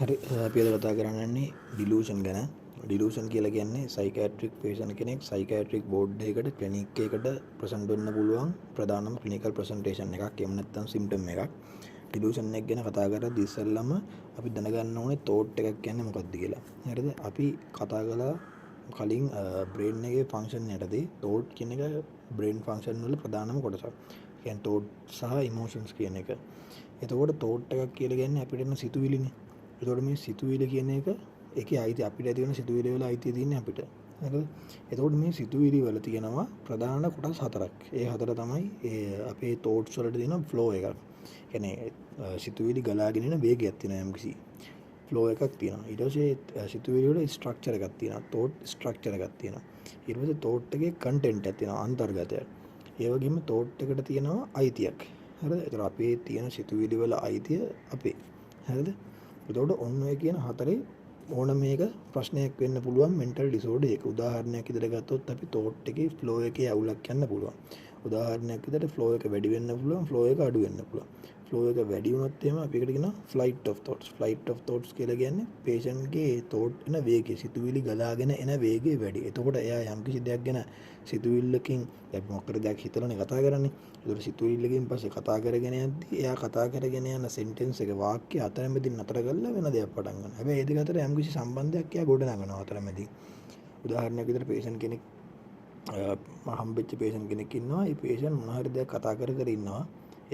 හරි අපි අද කතා කරන්නේ ඩිලූෂන් ගැන. ඩිලූෂන් කියලා කියන්නේ සයිකියාට්‍රික් පේෂන්ට් කෙනෙක් සයිකියාට්‍රික් බෝඩ් එකකට ක්ලිනික් එකකට ප්‍රසන්ට් වෙන්න පුළුවන් ප්‍රධානම ක්ලිනිකල් ප්‍රසන්ටේෂන් එකක්. එහෙම නැත්නම් සිම්ප්ටම් එකක්. ඩිලූෂන් එක ගැන කතා කරද්දී ඉස්සෙල්ලාම අපි දැනගන්න ඕනේ තෝට් එකක් කියන්නේ මොකක්ද කියලා. හරිද? අපි කතා කළා කලින් බ්‍රේන් එකේ ෆන්ක්ෂන් යටතේ තෝට් කියන එක බ්‍රේන් ෆන්ක්ෂන් වල ප්‍රධානම කොටසක්. කියන්නේ තෝට් සහ ඉමෝෂන්ස් කියන එක. එතකොට තෝට් එකක් කියලා කියන්නේ අපිට එන සිතුවිලිනේ. එතකොට මේ සිතුවිලි කියන එක ඒකේ අයිති අපිට ඇති වෙන සිතුවිලි වල අයිතිය තියෙන්නේ අපිට. හරිද? එතකොට මේ සිතුවිලි වල තියෙනවා ප්‍රධාන කොටස් හතරක්. ඒ හතර තමයි අපේ තෝට්ස් වලට තියෙන ෆ්ලෝ එකක්. කියන්නේ සිතුවිලි ගලාගෙන එන වේගයක් තියෙනවා යම්කිසි ෆ්ලෝ එකක් තියෙනවා. ඊට පස්සේ සිතුවිලි වල ස්ට්‍රක්චර් එකක් තියෙනවා. තෝට් ස්ට්‍රක්චර් එකක් තියෙනවා. ඊට පස්සේ තෝට් එකේ කන්ටෙන්ට් එකක් තියෙනවා අන්තර්ගතයක්. ඒ වගේම තෝට් එකට තියෙනවා අයිතියක්. හරිද? ඒතර අපේ තියෙන සිතුවිලි වල අයිතිය අපේ. හරිද? එතකොට ඔන්න ඔය කියන හතරේ ඕන මේක ප්‍රශ්නයක් වෙන්න පුළුවන් මෙන්ටල් ඩිසෝඩර් එක. උදාහරණයක් විදිහට ගත්තොත් අපි තෝට් එකේ ෆ්ලෝ එකේ අවුලක් යන්න පුළුවන්. උදාහරණයක් විදිහට ෆ්ලෝ එක වැඩි වෙන්න පුළුවන්, ෆ්ලෝ එක අඩු වෙන්න පුළුවන්. ෆ්ලෝ එක වැඩි වුණොත් එහෙම අපි ඒකට කියනවා flight of thoughts. Flight of thoughts කියලා කියන්නේ පේෂන්ට්ගේ තෝට් එන වේගය, සිතුවිලි ගලාගෙන එන වේගය වැඩි. එතකොට එයා යම්කිසි දෙයක් ගැන සිතුවිල්ලකින් අපි මොකද දෙයක් හිතලානේ කතා කරන්නේ. ඒතකොට සිතුවිල්ලකින් පස්සේ කතා කරගෙන යද්දී එයා කතා කරගෙන යන සෙන්ටෙන්ස් එක වාක්‍ය අතරමැදින් නතර කරලා වෙන දෙයක් පටන් ගන්නවා. හැබැයි ඒ දෙක අතර යම්කිසි සම්බන්ධයක් එයා ගොඩනගනවා අතරමැදින්. උදාහරණයක් විදිහට පේෂන්ට් කෙනෙක් හම්බෙච්ච පේෂන්ට් කෙනෙක් ඉන්නවා. ඒ පේෂන්ට් මොන හරි දෙයක් කතා කර ඉන්නවා.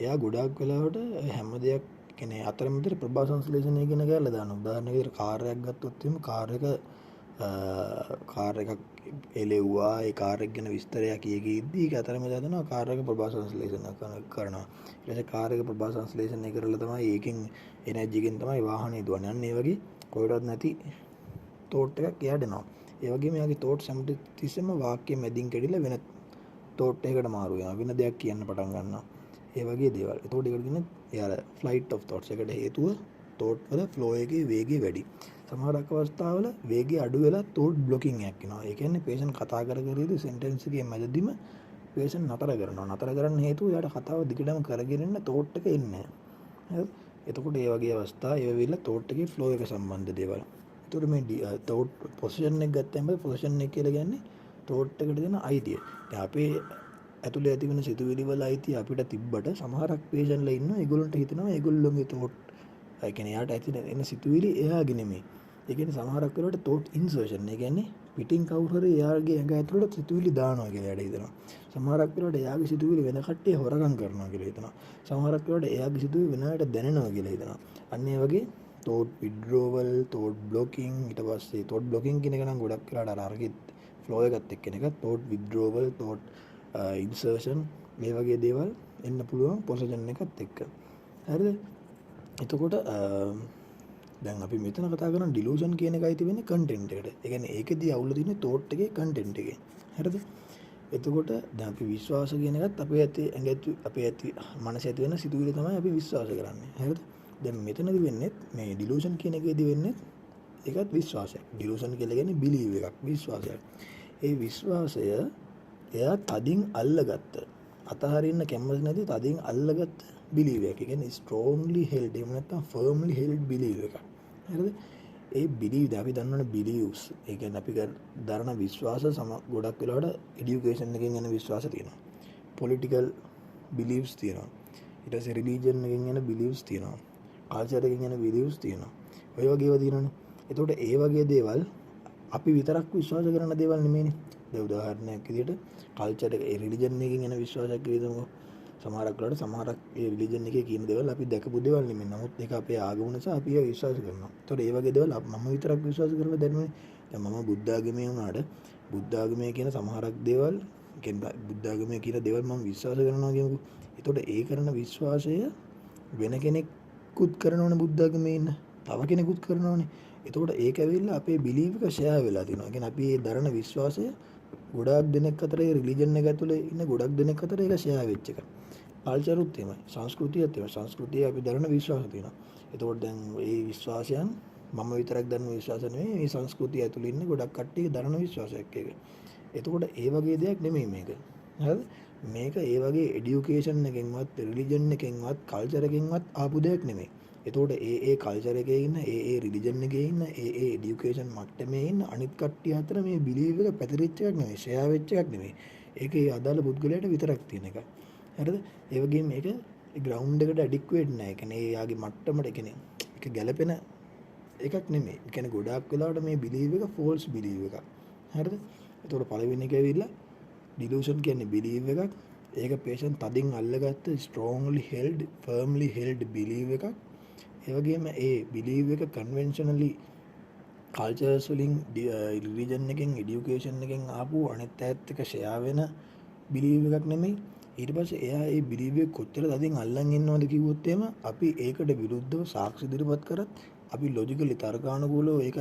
එයා ගොඩාක් වෙලාවට හැම දෙයක් කියන්නේ අතරමැද ප්‍රභා සංශ්ලේෂණය කියන ගැල්ල දානවා. උදාහරණයක් විදිහට කාර් එකක් ගත්තොත් එහෙම කාර් එකක් එලෙව්වා. ඒ කාර් එක ගැන විස්තරයක් කියකීද්දී ඒක අතරමැද හදනවා කාර් එක ප්‍රභා සංශ්ලේෂණය කරනවා. ඊට පස්සේ කාර් එක ප්‍රභා සංශ්ලේෂණය කරලා තමයි ඒකෙන් එනර්ජි එකෙන් තමයි වාහනේ දුවන්නේ. අන්න ඒ වගේ කොහෙවත් නැති තෝට් එකක් එයාට එනවා. ඒ වගේම එයාගේ තෝට් හැමතිස්සෙම වාක්‍ය මැදින් කැඩිලා වෙන තෝට් එකකට මාරු වෙනවා. වෙන දෙයක් කියන්න පටන් ගන්නවා. ඒ වගේ දේවල්. එතකොට ඒකට කියන්නේ එයාල ෆ්ලයිට් ඔෆ් තෝට්ස් එකට හේතුව තෝට් වල ෆ්ලෝ එකේ වේගය වැඩි. සමහරක් අවස්ථාවල වේගය අඩු වෙලා තෝට් බ්ලොකින් එකක් එනවා. ඒ කියන්නේ පේෂන්ට් කතා කර ඉඳි සෙන්ටෙන්ස් එකේ මැදදීම පේෂන්ට් නතර කරනවා. නතර කරන්න හේතුව එයාට කතාව දිගටම කරගෙන යන්න තෝට් එක එන්නේ නැහැ. එතකොට ඒ වගේ අවස්ථා ඒ වෙවිලා තෝට් එකේ ෆ්ලෝ එක සම්බන්ධ දේවල්. එතකොට මේ තෝට් පොසිෂන් එක ගත්තම පොසිෂන් එක කියලා කියන්නේ තෝට් එකට දෙන අයිතිය. දැන් අපේ ඇතුලේ ඇති වෙන සිතුවිලි වල අයිතිය අපිට තිබ්බට සමහරක් පේෂන්ට්ලා ඉන්නවා ඒගොල්ලන්ට හිතෙනවා ඒගොල්ලෝගේ තෝට් ඒ කියන්නේ යාට ඇති එන සිතුවිලි එයාගේ නෙමෙයි. ඒ කියන්නේ සමහරක් වෙලාවට තෝට් ඉන්සර්ෂන්. ඒ කියන්නේ පිටින් කවුරු හරි එයාගේ ඇඟ ඇතුළට සිතුවිලි දානවා කියලා එයාට හිතෙනවා. සමහරක් වෙලාවට එයාගේ සිතුවිලි වෙන කට්ටිය හොරගම් කරනවා කියලා හිතනවා. සමහරක් වෙලාවට එයාගේ සිතුවිලි වෙන අයට දැනෙනවා කියලා හිතනවා. අන්න ඒ වගේ තෝට් විඩ්‍රෝවල්, තෝට් බ්ලොකින්, ඊට පස්සේ තෝට් බ්ලොකින් කියන එක නම් ගොඩක් වෙලාවට අරගේ ෆ්ලෝ එකත් එක්ක එක තෝට් විඩ්‍රෝවල්, තෝට් ඉන්සර්ෂන් මේ වගේ දේවල් එන්න පුළුවන් පොසිෂන් එකත් එක්ක. හරිද? එතකොට දැන් අපි මෙතන කතා කරන ඩිලූෂන් කියන එකයි තියෙන්නේ කන්ටෙන්ට් එකට. ඒ කියන්නේ ඒකෙදී අවුල තියෙන්නේ තෝට් එකේ කන්ටෙන්ට් එකේ. හරිද? එතකොට දැන් අපි විශ්වාස කියන එකත් අපේ ඇති මනසේ ඇති වෙන සිතුවිලි තමයි අපි විශ්වාස කරන්නේ. හරිද? දැන් මෙතනදී වෙන්නේ මේ ඩිලූෂන් කියන එකේදී වෙන්නේ ඒකත් විශ්වාසයක්. ඩිලූෂන් කියලා කියන්නේ බිලීව් එකක්, විශ්වාසයක්. ඒ විශ්වාසය එයා තදින් අල්ලගත්ත අතහරින්න කැමති නැති තදින් අල්ලගත්ත බිලීව් එකක්. ඒ කියන්නේ ස්ට්‍රෝංලි හෙල්ඩ් එහෙම නැත්නම් ෆර්ම්ලි හෙල්ඩ් බිලීව් එකක්. හරිද? ඒ බිලීව් අපි දන්නවනේ බිලීව්ස්. ඒ කියන්නේ අපි දරන විශ්වාස ගොඩක් වෙලාවට এডুকেෂන් එකෙන් එන විශ්වාස තියෙනවා. පොලිටිකල් බිලීව්ස් තියෙනවා. ඊට පස්සේ රිලිජන් එකෙන් එන බිලීව්ස් තියෙනවා. කල්චර් එකෙන් එන බිලීව්ස් තියෙනවා. ඔය වගේ ඒවා තියෙනවනේ. එතකොට ඒ වගේ දේවල් අපි විතරක් විශ්වාස කරන දේවල් නෙමෙයිනේ. දැන් උදාහරණයක් විදිහට කල්චර් එක රිලිජන් එකකින් එන විශ්වාසයක් විදිහටම සමහරක් වෙලාවට සමහරක් ඒ රිලිජන් එකේ කියන දේවල් අපි දැකපු දේවල් නෙමෙයි. නමුත් ඒක අපේ ආගම නිසා අපි ඒක විශ්වාස කරනවා. ඒතකොට ඒ වගේ දේවල් මම විතරක් විශ්වාස කරලා දැනුනේ. දැන් මම බුද්ධ ආගමේ වුණාට බුද්ධ ආගමේ කියන සමහරක් දේවල් කියන්නේ බුද්ධ ආගමේ කියන දේවල් මම විශ්වාස කරනවා කියමුකෝ. ඒතකොට ඒ කරන විශ්වාසය වෙන කෙනෙකුත් කරනවනේ බුද්ධ ආගමේ ඉන්න. තව කෙනෙකුත් කරනවනේ. එතකොට ඒක ඇවිල්ලා අපේ බිලීව් එක ෂෙයා වෙලා තියෙනවා. ඒ කියන්නේ අපි ඒ දරන විශ්වාසය ගොඩාක් දෙනෙක් අතර ඒ රිලිජන් එක ඇතුලේ ඉන්න ගොඩක් දෙනෙක් අතර ඒක ෂෙයා වෙච්ච එක. කල්චරුත් එහෙමයි, සංස්කෘතියත් එහෙමයි. සංස්කෘතිය අපි දරන විශ්වාස තියෙනවා. එතකොට දැන් මේ විශ්වාසයන් මම විතරක් දන්න විශ්වාස නෙමෙයි මේ සංස්කෘතිය ඇතුලේ ඉන්න ගොඩක් කට්ටිය දරන විශ්වාසයක් ඒක. එතකොට ඒ වගේ දෙයක් නෙමෙයි මේක. හරිද? මේක ඒ වගේ এডুকেෂන් එකෙන්වත් රිලිජන් එකෙන්වත් කල්චර් එකෙන්වත් ආපු දෙයක් නෙමෙයි. එතකොට ඒ කල්චර් එකේ ඉන්න ඒ රිලිජන් එකේ ඉන්න ඒ এডুকেෂන් මට්ටමේ ඉන්න අනිත් කට්ටිය අතර මේ බිලීව් එක පැතිරිච්ච එකක් නෙමෙයි, ෂෙයා වෙච්ච එකක් නෙමෙයි. ඒකේ අදාළ පුද්ගලයාට විතරක් තියෙන එකක්. හරිද? ඒ වගේම මේක ග්‍රවුන්ඩ් එකට ඇඩික්වේට් නෑ. ඒ කියන්නේ යාගේ මට්ටමට කියන්නේ ඒක ගැළපෙන එකක් නෙමෙයි. ඒ කියන්නේ ගොඩාක් වෙලාවට මේ බිලීව් එක ෆෝල්ස් බිලීව් එකක්. හරිද? එතකොට පළවෙනි එක ඇවිල්ලා ඩිලූෂන් කියන්නේ බිලීව් එකක්. ඒක patient තදින් අල්ලගත්ත strongly held firmly held belief එකක්. ඒ වගේම ඒ බිලීව් එක කන්වෙන්ෂනලි කල්චර්ස් වලින් රිලිජන් එකෙන් এডুকেෂන් එකෙන් ආපු අනිත් ඈත් එක ෂෙයා වෙන බිලීව් එකක් නෙමෙයි. ඊට පස්සේ එයා ඒ බිලීව් එක කොච්චර තදින් අල්ලන් ඉන්නවද කිව්වොත් එහෙම අපි ඒකට විරුද්ධව සාක්ෂි ඉදිරිපත් කරත් අපි ලොජිකලි තර්කානුකූලව ඒක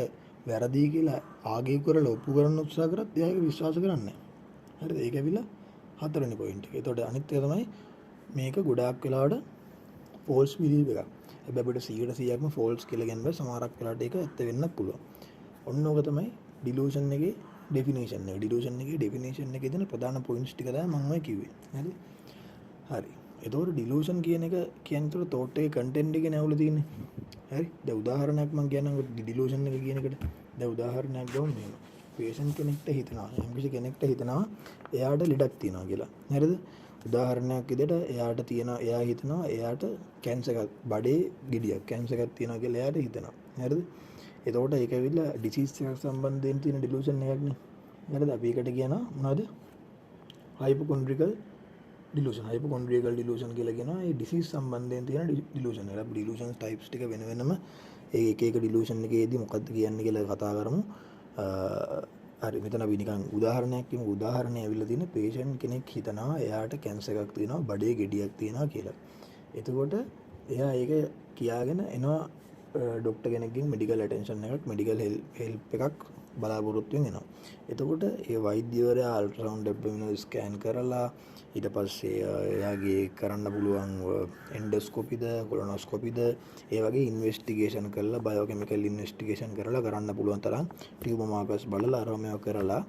වැරදි කියලා ආගය කරලා ඔප්පු කරන්න උත්සාහ කරත් එයා ඒක විශ්වාස කරන්නේ නැහැ. හරිද? ඒක ඇවිල්ලා හතරවෙනි පොයින්ට් එක. එතකොට අනිත් එක තමයි මේක ගොඩාක් වෙලාවට ෆෝල්ස් බිලීව් එකක්. හැබැයි අපිට 100%ක්ම ෆෝල්ස් කියලා කියන්න බෑ. සමහරක් වෙලාවට ඒක ඇත්ත වෙන්නත් පුළුවන්. ඔන්න ඕක තමයි ඩිලූෂන් එකේ ඩෙෆිනිෂන් එක. ඩිලූෂන් එකේ ඩෙෆිනිෂන් එකේ තියෙන ප්‍රධාන පොයින්ට්ස් ටික තමයි මම ඔය කිව්වේ. හරි? හරි. එතකොට ඩිලූෂන් කියන එක කියන්නේ තෝට් එකේ කන්ටෙන්ට් එකේ නෑවුල තියෙන්නේ. හරි? දැන් උදාහරණයක් මම කියන්නම් ඩිලූෂන් එක කියන එකට. දැන් උදාහරණයක් ගමු මෙහෙම. පේෂන්ට් කෙනෙක්ට හිතනවා යම්කිසි කෙනෙක්ට හිතනවා එයාට ලෙඩක් තියෙනවා කියලා. හරිද? උදාහරණයක් විදිහට එයා හිතනවා එයාට කැන්සර් එකක් බඩේ ගෙඩියක් කැන්සර් එකක් තියෙනවා කියලා එයාට හිතනවා. හරිද? එතකොට ඒක ඇවිල්ලා ඩිසීස් එකක් සම්බන්ධයෙන් තියෙන ඩිලූෂන් එකක් නේ. හරිද? අපි ඒකට කියනවා මොනවද? හයිපොකොන්ඩ්‍රිකල් ඩිලූෂන්. හයිපොකොන්ඩ්‍රිකල් ඩිලූෂන් කියලා කියනවා ඒ ඩිසීස් සම්බන්ධයෙන් තියෙන ඩිලූෂන් එක. අපි ඩිලූෂන් ටයිප්ස් ටික වෙන වෙනම ඒ එක ඩිලූෂන් එකේදී මොකක්ද කියන්නේ කියලා කතා කරමු. හරි මෙතන අපි නිකන් උදාහරණයක් කියමු. උදාහරණය ඇවිල්ලා තියෙන patient කෙනෙක් හිතනවා එයාට කැන්සර් එකක් තියෙනවා බඩේ ගෙඩියක් තියෙනවා කියලා. එතකොට එයා ඒක කියාගෙන එනවා ડોක්ටර් කෙනෙක්ගෙන් මෙඩිකල් ඇටෙන්ෂන් එකක් මෙඩිකල් හෙල්ප් එකක් බලාපොරොත්තුෙන් එනවා. එතකොට ඒ වෛද්‍යවරයා අල්ට්‍රාසවුන්ඩ් ඇබ්ඩොමිනල් ස්කෑන් කරලා ඊට පස්සේ එයාගේ කරන්න පුළුවන් එන්ඩොස්කෝපිද කොලොනොස්කෝපිද ඒ වගේ ඉන්වෙස්ටිගේෂන් කරලා බයෝකෙමිකල් ඉන්වෙස්ටිගේෂන් කරලා කරන්න පුළුවන් තරම් ටියුමර් මාකර්ස් බලලා අරමව කරලා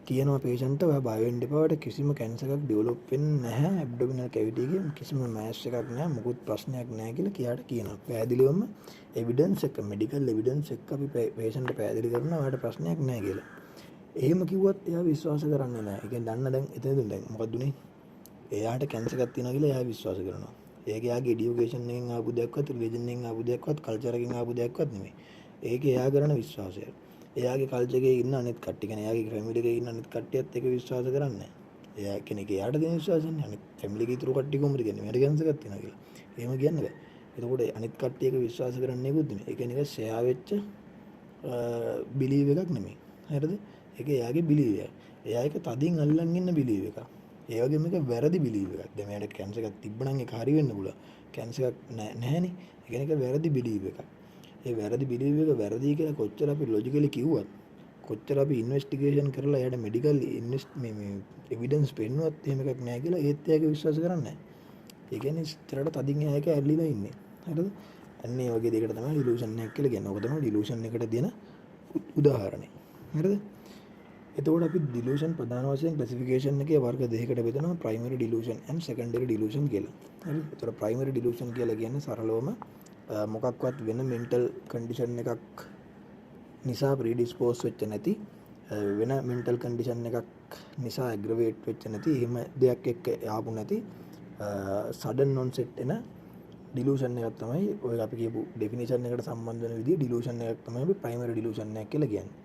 කියනවා patient ඔයා බය වෙන්න එපා ඔයාට කිසිම කැන්සර් එකක් ඩෙවලොප් වෙන්නේ නැහැ ඇබ්ඩොමිනල් කැවිටි එකේ කිසිම මෑස් එකක් නැහැ මොකුත් ප්‍රශ්නයක් නැහැ කියලා කියාට කියනවා. පැහැදිලිවම එවිඩන්ස් එක මෙඩිකල් එවිඩන්ස් එක අපි patient පැහැදිලි කරනවා ඔයාට ප්‍රශ්නයක් නැහැ කියලා. එහෙම කිව්වත් එයා විශ්වාස කරන්නේ නැහැ. ඒ කියන්නේ දන්න දැන් එතනදී දැන් මොකක්ද උනේ? එයාට කැන්සර් එකක් තියෙනවා කියලා එයා විශ්වාස කරනවා. ඒක එයාගේ এডুকেෂන් එකෙන් ආපු දෙයක්වත් රිලිජන් එකෙන් ආපු දෙයක්වත් කල්චර් එකෙන් ආපු දෙයක්වත් නෙමෙයි. ඒක එයා කරන විශ්වාසය. එයාගේ කල්චර් එකේ ඉන්න අනිත් කට්ටිය කියන්නේ එයාගේ ෆැමිලි එකේ ඉන්න අනිත් කට්ටියත් ඒක විශ්වාස කරන්නේ නැහැ. එයා කෙනෙක් එයාට දෙන විශ්වාසන්නේ අනිත් ෆැමිලි එකේ ඉතුරු කට්ටිය කොහොමද කියන්නේ මට කැන්සර් එකක් තියෙනවා කියලා. එහෙම කියන්න බෑ. එතකොට අනිත් කට්ටිය ඒක විශ්වාස කරන්නේ නෙකුත් නෙමෙයි. ඒක නිකන් ෂෙයා වෙච්ච බිලීව් එකක් නෙමෙයි. හරිද? ඒක එයාගේ බිලීව් එක. එයා ඒක තදින් අල්ලන් ඉන්න බිලීව් එකක්. ඒ වගේම මේක වැරදි බිලීව් එකක්. දැන් මෙයාට කැන්සර් එකක් තිබ්බනම් ඒක හරි වෙන්න පුළුවන්. කැන්සර් එකක් නැහැනේ. ඒ කියන්නේ ඒක වැරදි බිලීව් එකක්. ඒ වැරදි බිලීව් එක වැරදි කියලා කොච්චර අපි ලොජිකලි කිව්වත් කොච්චර අපි ඉන්වෙස්ටිගේෂන් කරලා එයාට මෙඩිකල් මේ එවිඩන්ස් පෙන්නුවත් එහෙම එකක් නැහැ කියලා ඒත් එයාගේ විශ්වාස කරන්නේ නැහැ. ඒ කියන්නේ ඉතරට තදින් එයා ඒක ඇල්ලිලා ඉන්නේ. හරිද? අන්න ඒ වගේ දෙයකට තමයි ඩිලූෂන් එකක් කියලා කියන්නේ. ඔක තමයි ඩිලූෂන් එකට දෙන උදාහරණය. හරිද? එතකොට අපි ඩිලූෂන් ප්‍රධාන වශයෙන් ක්ලාසිෆිකේෂන් එකේ වර්ග දෙකකට බෙදනවා primary delusion and secondary delusion කියලා. හරිද? එතකොට ප්‍රයිමරි ඩිලූෂන් කියලා කියන්නේ සරලවම මොකක්වත් වෙන මෙන්ටල් කන්ඩිෂන් එකක් නිසා ප්‍රීඩිස්පෝස් වෙච්ච නැති වෙන මෙන්ටල් කන්ඩිෂන් එකක් නිසා ඇග්‍රවේට් වෙච්ච නැති එහෙම දෙයක් එක්ක ආපු නැති සඩන් ඔන්සෙට් එන ඩිලූෂන් එකක් තමයි ඔය අපි කියපු ඩෙෆිනිෂන් එකට සම්බන්ධ වෙන විදිහ ඩිලූෂන් එකක් තමයි අපි ප්‍රයිමරි ඩිලූෂන් එකක් කියලා කියන්නේ.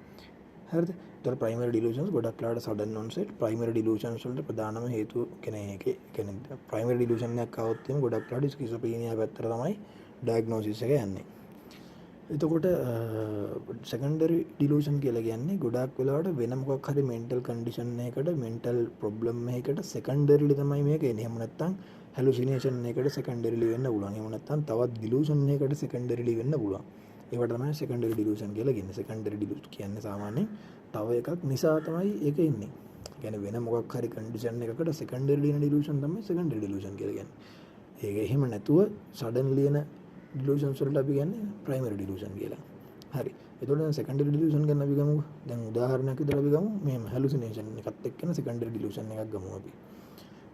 හරිද? ඒතර ප්‍රයිමරි ඩිලූෂන්ස් ගොඩක් ලාට සඩන් ඔන්සෙට් ප්‍රයිමරි ඩිලූෂන්ස් වලට ප්‍රධානම හේතුව කියන්නේ ප්‍රයිමරි ඩිලූෂන් එකක් આવොත් එimhe ගොඩක් ලාට ස්කිසොප්‍රීනියා පැත්තට තමයි ඩයග්නොසිස් එක යන්නේ. එතකොට සෙකන්ඩරි ඩිලූෂන් කියලා කියන්නේ ගොඩක් වෙලාවට වෙන මොකක් හරි මෙන්ටල් කන්ඩිෂන් එකකට මෙන්ටල් ප්‍රොබ්ලම් එකකට සෙකන්ඩරිලි තමයි මේක එන්නේ. එහෙම නැත්නම් හැලුසිනේෂන් එකකට සෙකන්ඩරිලි වෙන්න පුළුවන්. එහෙම නැත්නම් තවත් ඩිලූෂන් එකකට සෙකන්ඩරිලි වෙන්න පුළුවන්. ඒවට තමයි සෙකන්ඩරි ඩිලූෂන් කියලා කියන්නේ. සෙකන්ඩරි ඩිලූෂන් කියන්නේ සාමාන්‍යයෙන් තව එකක් නිසා තමයි ඒක එන්නේ. කියන්නේ වෙන මොකක් හරි කන්ඩිෂන් එකකට සෙකන්ඩරි එන ඩිලූෂන් තමයි සෙකන්ඩරි ඩිලූෂන් කියලා කියන්නේ. ඒක එහෙම නැතුව සඩන්ලි එන ඩිලූෂන්ස් වලට අපි කියන්නේ ප්‍රයිමරි ඩිලූෂන් කියලා. හරි. එතකොට දැන් සෙකන්ඩරි ඩිලූෂන් ගැන අපි ගමු. දැන් උදාහරණයක් විදිහට අපි ගමු. මෙහෙම හැලුසිනේෂන් එකත් එක්කන සෙකන්ඩරි ඩිලූෂන් එකක් ගමු අපි.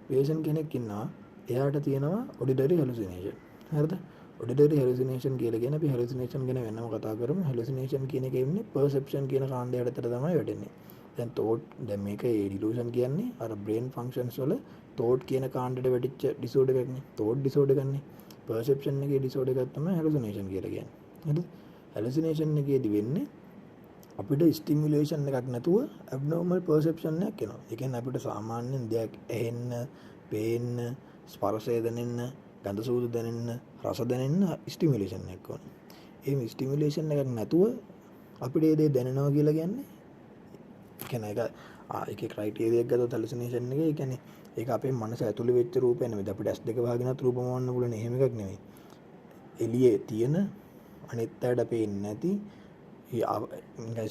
පේෂන්ට් කෙනෙක් ඉන්නවා. එයාට තියෙනවා ඔඩිටරි හැලුසිනේෂන්. හරිද? ඔඩිටරි හැලුසිනේෂන් කියලා කියන අපි හැලුසිනේෂන් ගැන වෙනම කතා කරමු. හැලුසිනේෂන් කියන එක ඉන්නේ පර්සෙප්ෂන් කියන කාණ්ඩයට අතර තමයි වැටෙන්නේ. දැන් thought දැන් මේක ඩිලූෂන් කියන්නේ අර බ්‍රේන් ෆන්ක්ෂන්ස් වල thought කියන කාණ්ඩයට වැටිච්ච ඩිසෝඩර් එකක්නේ. thought ඩිසෝඩර් එකක්නේ. පර්සෙප්ෂන් එකේ ඩිසෝඩර් එකක් තමයි හැලුසිනේෂන් කියලා කියන්නේ. හරිද? හැලුසිනේෂන් එකේදී වෙන්නේ අපිට ස්ටිමියුලේෂන් එකක් නැතුව ඇබ්නෝමල් පර්සෙප්ෂන් එකක් එනවා. ඒ කියන්නේ අපිට සාමාන්‍යයෙන් දෙයක් ඇහෙන්න, පේන්න, ස්පර්ශය දැනෙන්න, ගඳ සුවඳ දැනෙන්න, රස දැනෙන්න ස්ටිමියුලේෂන් එකක් ඕනේ. ඒ ස්ටිමියුලේෂන් එකක් නැතුව අපිට ඒ දේ දැනෙනවා කියලා කියන්නේ කියන්නේ ඒකේ ක්‍රයිටීරියා එකක් ගත්තොත් හැලුසිනේෂන් එකේ ඒ කියන්නේ ඒක අපේ මනස ඇතුළේ වෙච්ච රූපයක් නෙමෙයි. අපිට S2 වහගෙනත් රූපම වන්න පුළුවන් එහෙම එකක් නෙමෙයි. එළියේ තියෙන අනිත් පැයට පේන්නේ නැති